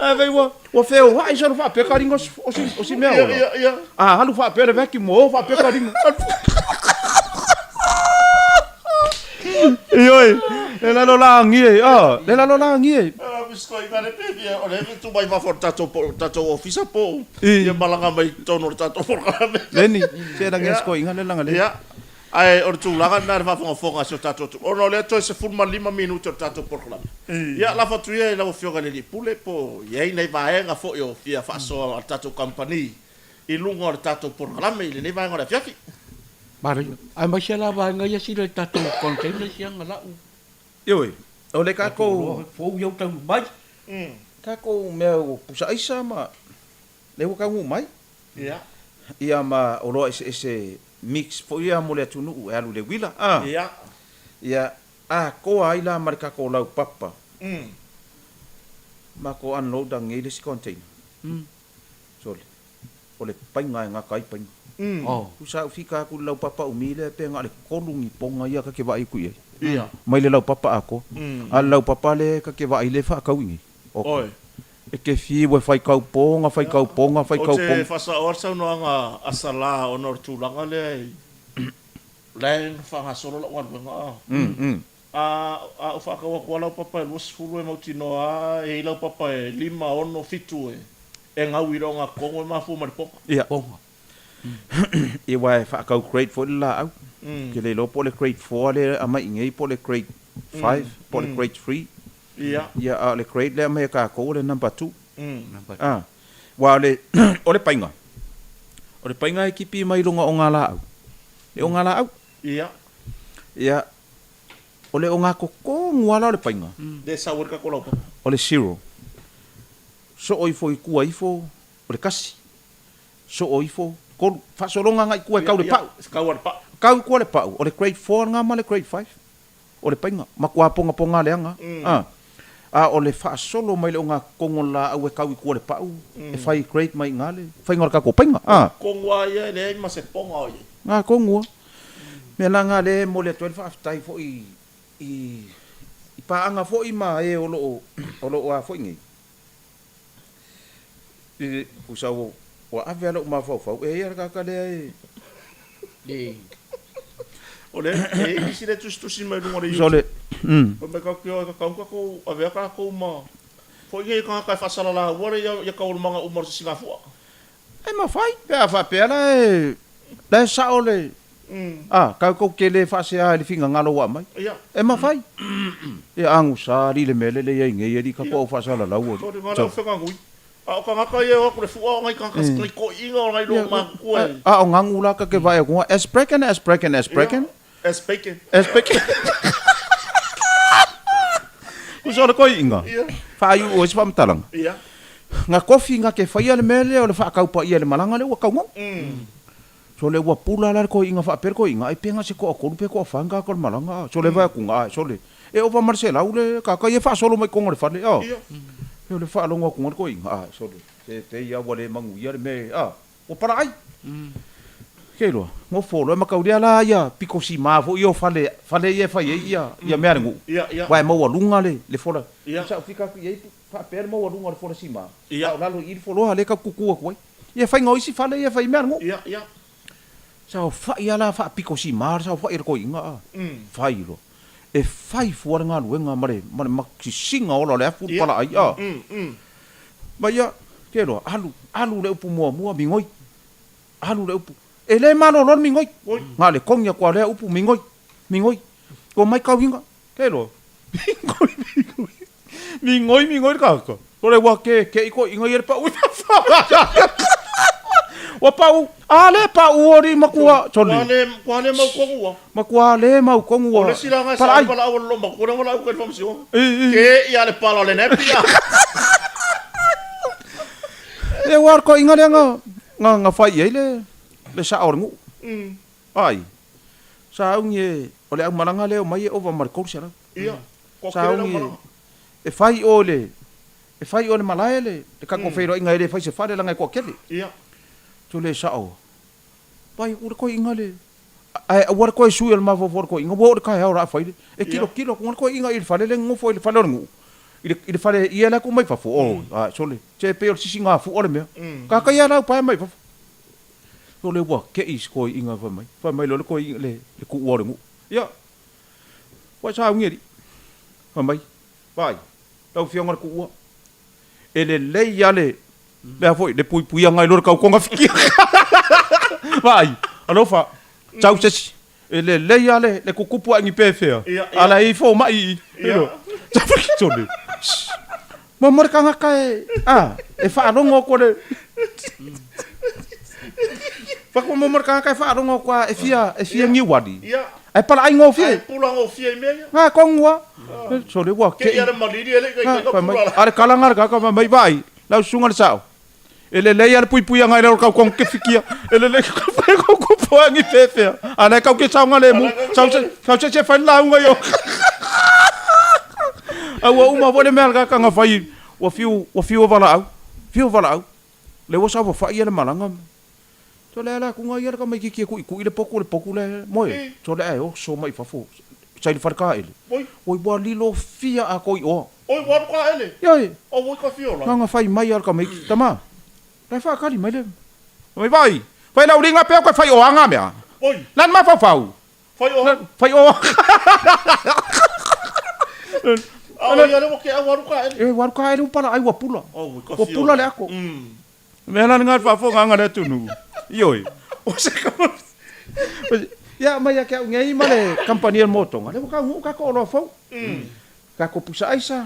Ah, vem o feo, vai já não vai pegar ninguém o si meu. Ah, não vai pegar vacuum, o vai pegar ninguém. Oi, ela não langi, ela não langi. Biscoito ngane pepe, ole tu vai va for tato office po. Ia malanga mai tono tato for kame. Leni, se nang esko ngane langa le. Ya. Ai or tu langa na va fonga so tato. Ono le to se furma 5 minutos tato por kame. Ya la fatu ia la fioga le pule po. Ia nei vaenga fo yo fia fa so tato company. I lunga o tato por kame le nei vaenga fiafi. Mari, ai mai sela ba nga ya sila tato container siang la u. Oi, ole ka ko fo yo tau mai. Ka ko meu pusa isa ma. Le ka ngu mai. Ya. Ia ma olo ese mix fo ia mole tunu e alu le wila. Ya. Ia ko ai la marka ko lau papa. Ma ko unload ang ngile si container. Sole. Ole painga nga kai painga. Usa fika ku lau papa umile pe nga le kolungi ponga ia ka ke vai ku ia. Ia. Mai le lau papa ako. Al lau papa le ka ke vai le fa ka wingi. Oi. E ke fi we fai kau ponga, fai kau ponga, fai kau ponga. O te fasa orsa no anga asala onor tulanga le. Lain fa solo la wan nga. O fa ka wa lau papa lo sfulu e mautino a e lau papa e 5 ono fitu e nga wironga kongo ma fu mar ponga. Ia. Ponga. E wai fa kau grade for la au. Ke le lo po le grade 4 le ama ingei po le grade 5, po le grade 3. Ia. Ia le grade le ama ka ko le number 2. Wa le o le painga. O le painga e kipi mai lunga o ngala au. Le o ngala au. Ia. Ia. O le o nga ko ngwala le painga. De saur ka ko lau. O le 0. So oi foi ku ai fo o le kasi. So oi fo ko fa solonga ngai ku e kau le pau. Kau le pau. Kau ku le pau. O le grade 4 nga ma le grade 5. O le painga. Ma ku aponga ponga le anga. O le fa solo mai le nga kongola au e kau ku le pau. E fai grade mai ngale. Fai ngor ka ko painga. Kongwa ia le ma se ponga o ye. Nga kongwa. Me langa le mo le 12 aftai fo i pa anga fo i ma e o lo a fo ngi. E usau wa avelo ma fo e ia ka le ole e si le tu si mai lunga le sole o me ka ko ave ka ko ma fo ngi ka fa sala la wa ya ka o manga umor singa fo e ma fai pe a fa pe la sa ole ka ko ke le fa se a le finga ngalo wa mai e ma fai e angu sa ri le mele le ye nge ye ka ko fa sala la wo o ka ngaka ye o ko le fuo ngai ka ko inga ngai lo ma ko o ngangula ka ke vai ko es breaking ku so ko inga fa yu o spam talang nga kofi nga ke fa le mele o le fa ka pa ye le malanga le wa ka ngo so le wa pula la ko inga fa per ko inga ai penga se ko pe ko fanga ko malanga so le va ku nga so le e o va marcela u le ka ye fa solo mai ko ngore fa le yo le fa longa ko ngor ko inga so le te ia wale mangu ia me o para ai ke lo mo fo lo ma ka uria la ia piko si ma fo yo fale ye fa ia me arngu wa mo lunga le fo la sa fika ye fa per mo lunga le fo si ma la lo ir fo lo ale ka kuku ko ye fa ngoi si fale ye fa me arngu sa fa ia la fa piko si ma sa fa ir ko inga fa ilo e fai fuar ngā luenga mare maki singa ola le afu pala ai ma ia ke lo alu le upu mua mingoi alu le upu e le mano lor mingoi ngā le kongia kua le upu mingoi ko mai kau hinga ke lo mingoi kaka ko le wa ke iko inga yer pa ui wa pau ale pa ori makua tole kuale mau kongu makua le mau kongu ole silanga sa pala o lo makura wala ko fam sio ke ia le pala le nepia E war ko inga le nga fai ye le sa or ngu. Ai. Sa unge ole ang malanga le mai over marko sera. Ia. Sa unge e fai ole malaya le ka ko feiro inga le fai se fare langa ko kele. Ia. Tu le sa o. Pai ur ko inga le. Ai war ko su el ma for ko inga wo ka ha ora fai e kilo ko ko inga il fale le ngo fo il fale ngu. Il fale ia la ko mai fa fo o sole che pe si singa fu ole me ka ia la pa mai fa so le wa ke is ko inga fa mai lo ko le ku o ngu ya wa sa ngi fa mai vai tau fio ngor ku o ele le ya le foi de pui ngai lo ka ko nga fiki vai alo fa chau che ele le ya le ku kupu ngi pe fe ala I fo mai tapi sole Mamor kanga kai e fa rongo ko de fa ko mamor kanga kai fa rongo kwa e fia ngi wadi ai pala ai ngo fie pula ngo fie me nga ko ngwa so le wa ke ia maliri ele ke pula are kalangar ka mai vai la sunga sao ele le ia pui nga ele ka ko ke fikia ele le ko po ngi pepe ana ka ke sao nga le mu sao che fa la nga yo awa uma vole me alga kanga fai wa fiu vala au le wa sa fa ia le malanga to le ala ku nga ia ka mai ki ku ile poku le moi to le o so mai fa fo sai le farka ele oi bo lilo fia a koi o oi wa ka ele ye o wo ka fio la kanga fai mai al ka mai tama le fa ka li mai le mai vai fai la uringa pe ko fai o anga me oi lan ma fa fau fai o Ala ia le mo ke awaru ka ele. E waru ka ele pala ai wa pula. Oh, wa pula le ako. Me lan ngat fa fo nga le tunu. Yoi. O se ka. Ya mai ke ngai male kampania moto. Ale ka ngu ka ko lo fo. Ka ko pusa aisa.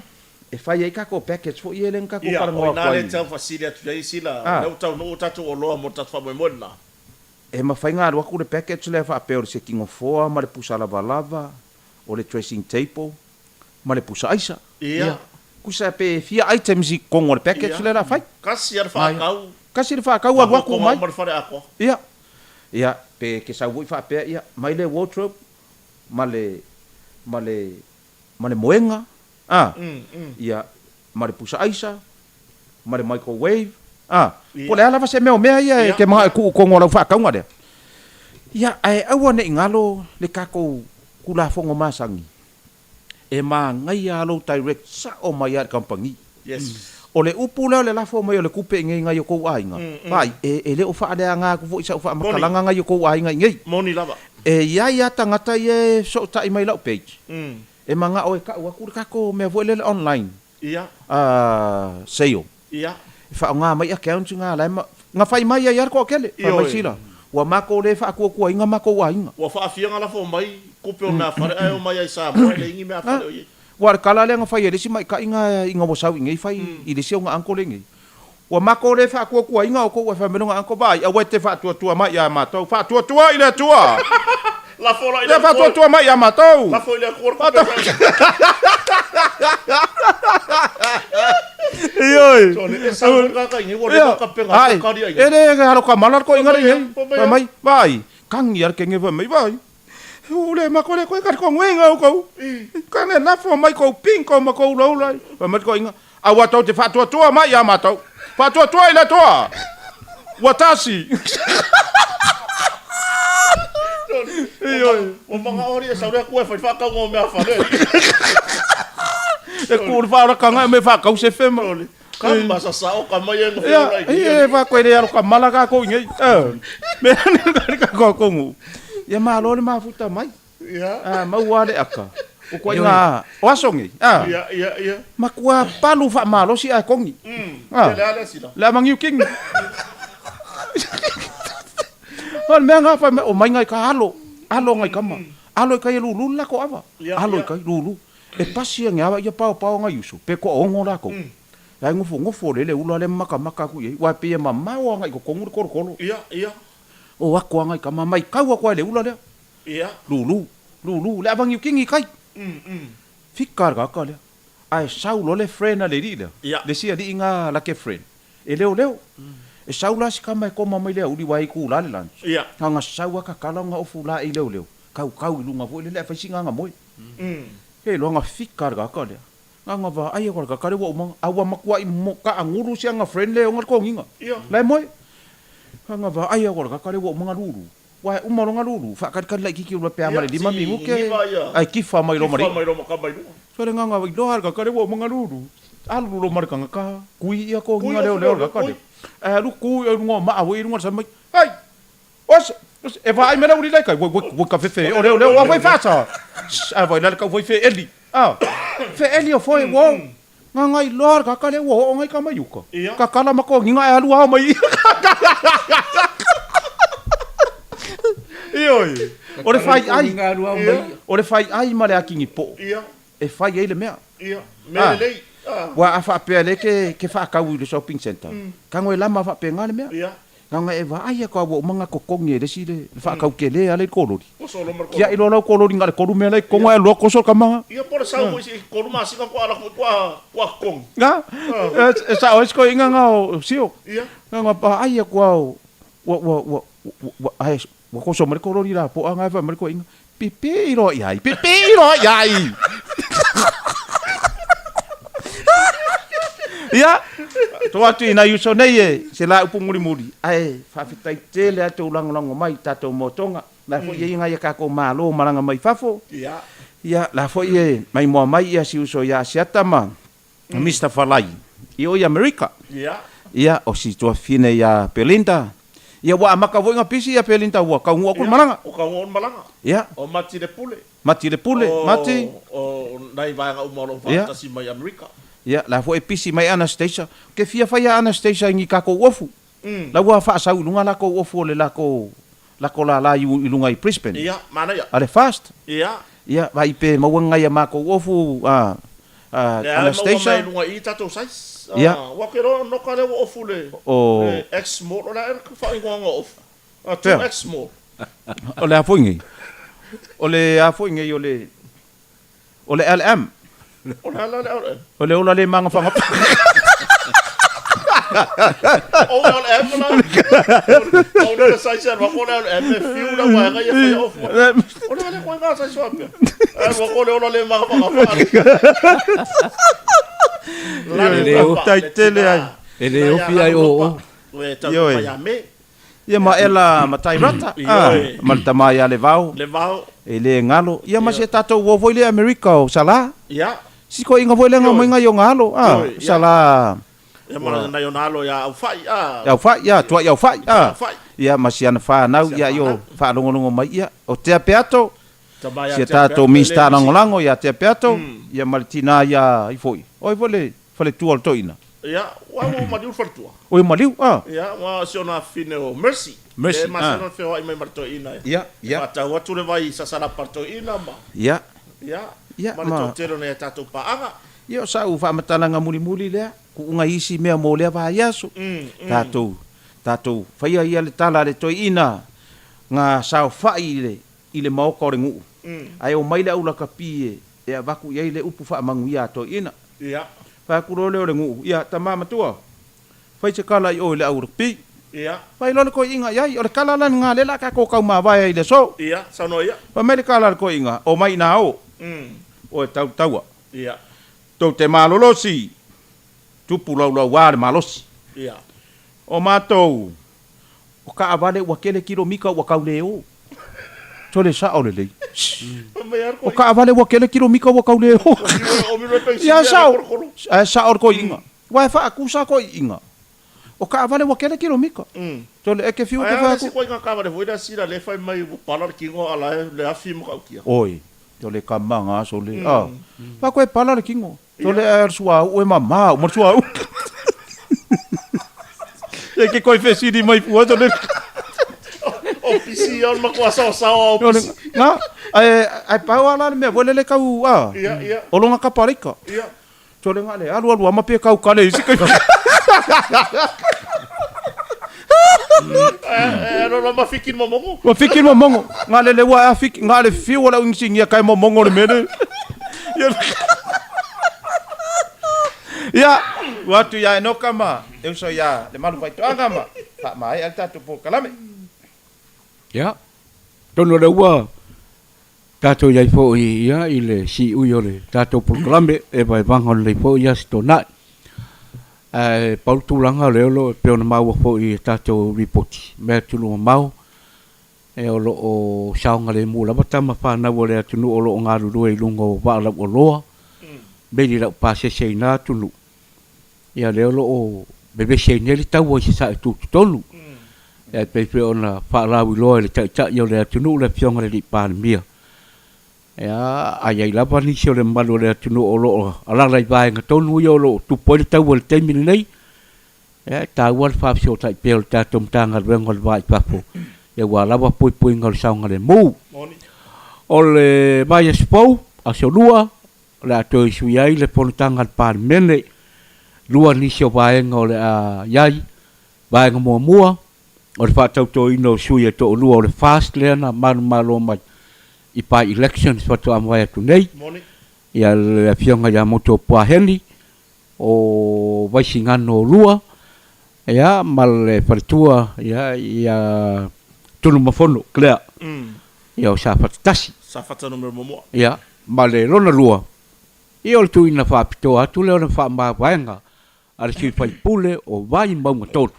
E fai ai ka ko package fo ile ka ko para ngo kwa. Ia, tau fasilia tu ai sila. Nau tau no tatu o lo mo tatu fa mo na. E ma fai nga wa ku le package le fa pe o se kingo fo ma le pusa lava o le tracing table. Ma le pusa aisa. Ia. Kusa pe fia items I kongo le package le la fai. Kasi ar fa kau. Kasi fa kau wa ku mai. Ia. Ia pe ke sa wi fa pe ia mai le wardrobe male moenga. Ia ma le pusa aisa. Ma le microwave. Po le ala fa se meo mea ia ke ma ku kongo la fa kau ngade. Ia ai awa ne ngalo le kako kula fongo masangi. E ma ngai alo direct sa o mai ar kampangi. Yes. O le upula le lafo mai o le kupe ngai ko ainga. Pai e le o fa ale nga ku fo isa o fa makalanga ngai ko ainga ngai. Moni lava. E ia tangata ye so ta mai lau page. E manga o ka wa ku ka ko me vo le online. Ia. Sale. Ia. Fa nga mai account nga la nga fai mai ia ko kele. Fa mai sila. Wa mako le fa ku ainga mako ainga. Wa fa afia nga lafo mai kupe na fare ai o mai ai sa mo le ingi me afale o ye. War kala le nga fai ele si mai ka inga mo sau ingai fai I le si nga anko le ngai. Wa mako le fa ku inga o ko wa fa menonga anko bai a wete fa tua mai ya matou fa tua ile tua. La fola ile fa tua mai ya matou. La fola ko. Ioi. So le sa ka ingi wo le ka penga ka ri ai. Ele ga halo ka malar ko inga le. Mai bai. Kang yar ke nge mai bai. Ule makole ko ka ko ngenga ko. Ka ne na fo mai ko pink ko ma ko lo lai. Pa mat ko inga. A wa to te fa tua mai ya ma to. Fa tua ile toa. Watashi. O manga ori sa ora ko fa ka ngo me afa le. E ko fa ora ka nga me fa ka se fema. Ka ma sa o ka mai ngo lai. E fa ko ile ka mala ka ko ngai. Me ka ko ngu. Ya malo le mafuta mai. Ia. Mau wale aka. O ko inga wasongi. Ia. Makua palu fa malo si a kongi. Le sila. La mangiu king. Hon me nga fa o mai ngai ka halo. Halo ngai kama. Halo kai lulu la ko ava. Halo kai lulu. E pasi nga ia pau ngai usu. Pe ko ongo la ko. La ngofo le ula le maka ku ye. Wa pe mama o ngai ko kongu ko. Ia. O wako ngai kama mai kau ko le ula le. Ia. Lulu le abangi kingi kai. Fikar ka le. Ai sau lo le friend le ri le. Le sia di inga la ke friend. e leo e saula si kama e koma mai leo uli wai ku lale lan Ia. nga saua ka kala nga ofu la i leo kau ilunga vo le fa singa nga moi he lo nga fika ka le nga va ai ko ka kare wo ma awa makua i mo ka anguru si nga friend le nga ko nginga lai moi nga va ai ko ka kare wo mga lulu wa umaro nga lulu fa ka ka lai ki pe amare di mami ke ai ki fa mai lo mari so le nga i lo har ka kare wo mga lulu alu lo mar ka kui ia ko nginga leo ka kare lu ku ngo ma awi ngo sa mai ai os e vai me uri lai kai wo ka fe o le wa vai fa sa a vai la ka vai fe eli fe eli o foi wo nga ngai lor ka le wo ngai ka mai yuko ka kala ma ko nginga alu ha mai ioi ore fai ai ma le akingi po e fai ele mea Melei. wa afa pe le ke fa ka wi le shopping center ka ngoi lama fa pe ngale mea nga e va ai ko wo manga ko kongi le si le fa ka ke le ale ko lo ya ilo lo ko lo ngale ko lu me le ko ngoi lo ko so ka manga ia por sa mo si ko ma si ka ko ala ko kong nga e sa o sko inga nga o sio ia nga pa ai ko wa ai wa ko so me ko lo ira po nga fa me ko inga pipi iro yai ya to atu ina yuso nei se la upu muri ai fa fitai tele atu lango mai tato motonga la fo ye inga ya ka ko malo maranga mai fafo ya la fo ye mai mo mai ya si uso ya siata ma Mr. Falai io ya America ya o si to fine ya Belinda ya wa maka vo nga pisi ya Belinda wa ka ngua ko maranga ya o mati le pule o nai va nga umolo fa si mai America ya la fo e pisi mai Anastasia ke fia fa ya Anastasia ngi ka ko ofu la wa fa sa lunga la ko ofu le la ko la ilunga i Brisbane ya mana ya ale fast ya vai pe mawanga ya ma ko ofu Anastasia lunga i tato sais wa kero no ka le ofu le o ex mo la er fa ngo ofu to ex mo ole afongi ole LM Ole le manga fanga. Ole sai ser va con el fiu la wa ga ya fa off. Ole le ko nga sai swap. Ole le manga fanga. Le taitele ai. Ele o fia o. Yo ya me. Ia ma ela matai rata. Ma tamaya le vau. Ele ngalo. Ia ma se tato wo foi le America o sala. Ya. Siko inga foi lenga mo inga yo ngalo sala ya mana na yo ngalo ya ufai tua ya ufai ya masiana fa na ya yo fa longo mai ya o te apeato se tato mista lango ya te apeato ya Martina ya ifoi oi fole tu altoina ya wa mo madiu fartua oi madiu ya wa siona fine o mercy ma siona fe wa mai martoina ya ta wa tu le vai sa sala partoina ma ya ma tero ne tato paanga yo sa u fa matalanga muli le ku nga isi me mo le va yaso tato fa ia le tala le toina nga sa fa ile mau ko rengu ai o mai le ula kapie e vaku ia le upu fa mangu ia toina fa ku le rengu ia tamama tua fa se kala i o le au pi fa ilo ko inga ia o le kala lan nga le la ka ko ka ma vai le so sa no ia fa me le kala ko inga o mai na o o taua to te malolosi tupu lau wale malosi o matou o ka avale wa kele kilo mika wa kauleo to le sa o le lei o ka avale wa kele kilo mika wa kauleo ya sa o ko inga wa fa akusa ko inga o ka avale wa kele kilo mika to le ke fiu ke fa ko inga ka vale voida sira le fa mai palar kingo ala le afi mo ka kia oi to le kamanga so le fa ko e pala le kingo to le er sua o e mama o sua e ke ko e fesi di mai fu to le o pisi on ma ko sa o na ai pa wala me vole le kau o longa ka parika to le ngale alu ma pe kau kale isi ka no ma fikin momongo ngale le wa fik ngale fi wala ngisi ngia kai momongo le mene ya Watu ya no kama eu so ya le malu fai toanga ma fa mai al tatu po kalame. Ya. Tono le wa. Tato yai fo ia ile si uyo le tato po kalame e vai vangon le fo ia sto na. Paul tulanga le lo pe ona mau fo i tato report. Me tulu mau. E o lo o saunga le mula batama fa na wo le tunu o lo ngaru do i lungo va la o loa. Beli la pa se na tunu. Ia le lo o bebe se neli tau o se sa tu tolu. E pe ona fa la wi lo le ta yo le tunu le fionga le pa mia. Ia ai la pa ni se le malu le tunu o lo ala lai vai nga tonu yo lo tu po le tau o le temi nei. E ta wal fa so ta pe ta tum tanga le ngol vai pa po. Ia wa la pui pui ngol saunga le mu. O le vai spou a so lua la to sui ai le pontanga pa mene. Lua ni se vai ngol a yai vai ngo mua o le fa tau to ino sui to lua o le fast le na malo mai i pa elections fa to am vai tu nei ia le fionga ya moto pa heli o vai singano lua ia mal le fartua ia tunu mafono clear ia o sa fatasi sa fatano mo ia mal le lona lua ia o tu ina fa pito atu le ona fa ma vaenga al si fai pule o vai mbau tot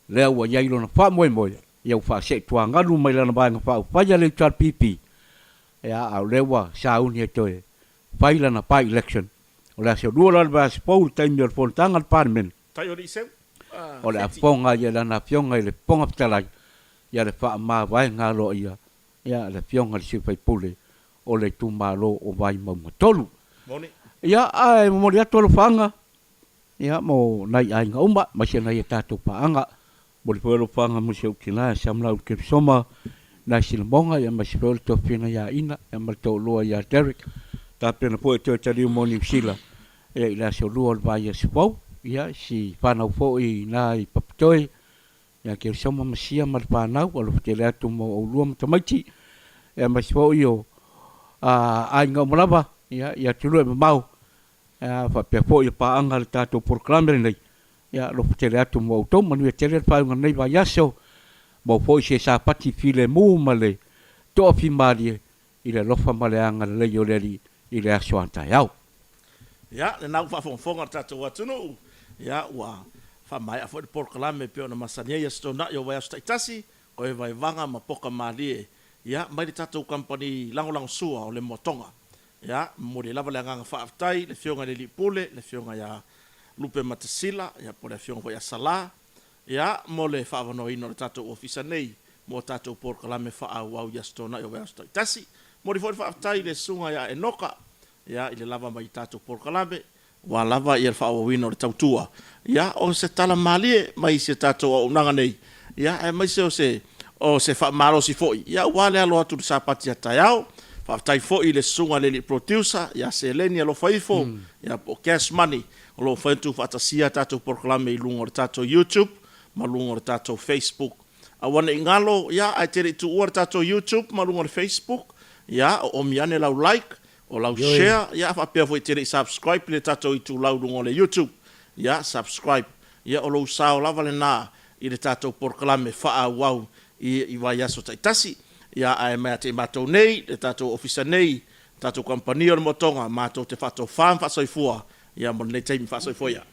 le wa yai lona fa moi ia fa se tua ngalu mai lana vaenga fa ya le chat pipi ia au le wa sa uni to fai lana pa election o la se dua la ba spou time your phone tangal parmen tai ori se o le afonga ia lana fionga le ponga ptalai ia le fa ma vaenga lo ia le fionga si fai pule o le tu malo o vai mbau tolu moni ia ai mo ria tolu fanga ia mo nai ai nga uma ma se nai tatu paanga mo le polo fanga mo se ukina samla u ke soma na silmonga ia ma se polo to fina ia ina ia ma to loa ia Derek ta pena po to tali mo ni sila ia ila se loa va ia se pau ia si pana fo i nai paptoi ia ke soma ma sia ma pana o lo te le atu mo o luam tamaiti ia ma se pau io ai nga mlava ia tulu e mau fa pe po i pa anga le tato proclamer nei ia lo tele atu mo to manu tele fa ngai va yaso mo po se sa pati file mu male to fi mali ile lo fa male anga le yo le ile aso anta yau ia le nau fa fonga tato watunu ia wa fa mai a fo de proclamer pe ona masania ia sto na yo wa sta tasi o e vai vanga ma poka mali ia mai le tato company lango sua o le motonga ya mo le lava le nga fa aftai le fionga le lipule le fionga ya lupe matasila ya po le fionga ya sala ya mo le fa no ino tato ofisa nei mo tato por kala me fa au ya stona yo ya sto tasi mo le fa aftai le sunga ya enoka ya ile lava mai tato por kala me wa lava ia fa o ino tautua ya o se tala mali mai se tato o nanga nei ya e mai se o se fa malo si foi ya wale alo atu sa patia tayao fa tai fo ile sunga le producer ya selenia lo faifo ya po cash money lo faitu fa tasia tato proclame i lungo tato YouTube ma lungo tato Facebook a wana ingalo ya ai tere tu or tato YouTube ma lungo Facebook ya o miane la like o la share ya fa pe fo tere subscribe le tato i tu la lungo le YouTube ya subscribe ya o lo sao la vale na i le tato proclame fa wow i vai aso taitasi ia ai mai te matou nei le tatou ofisa nei tatou kompania o motonga matou te fatou fam fa soifua ia mo nei taimi fa soifua ia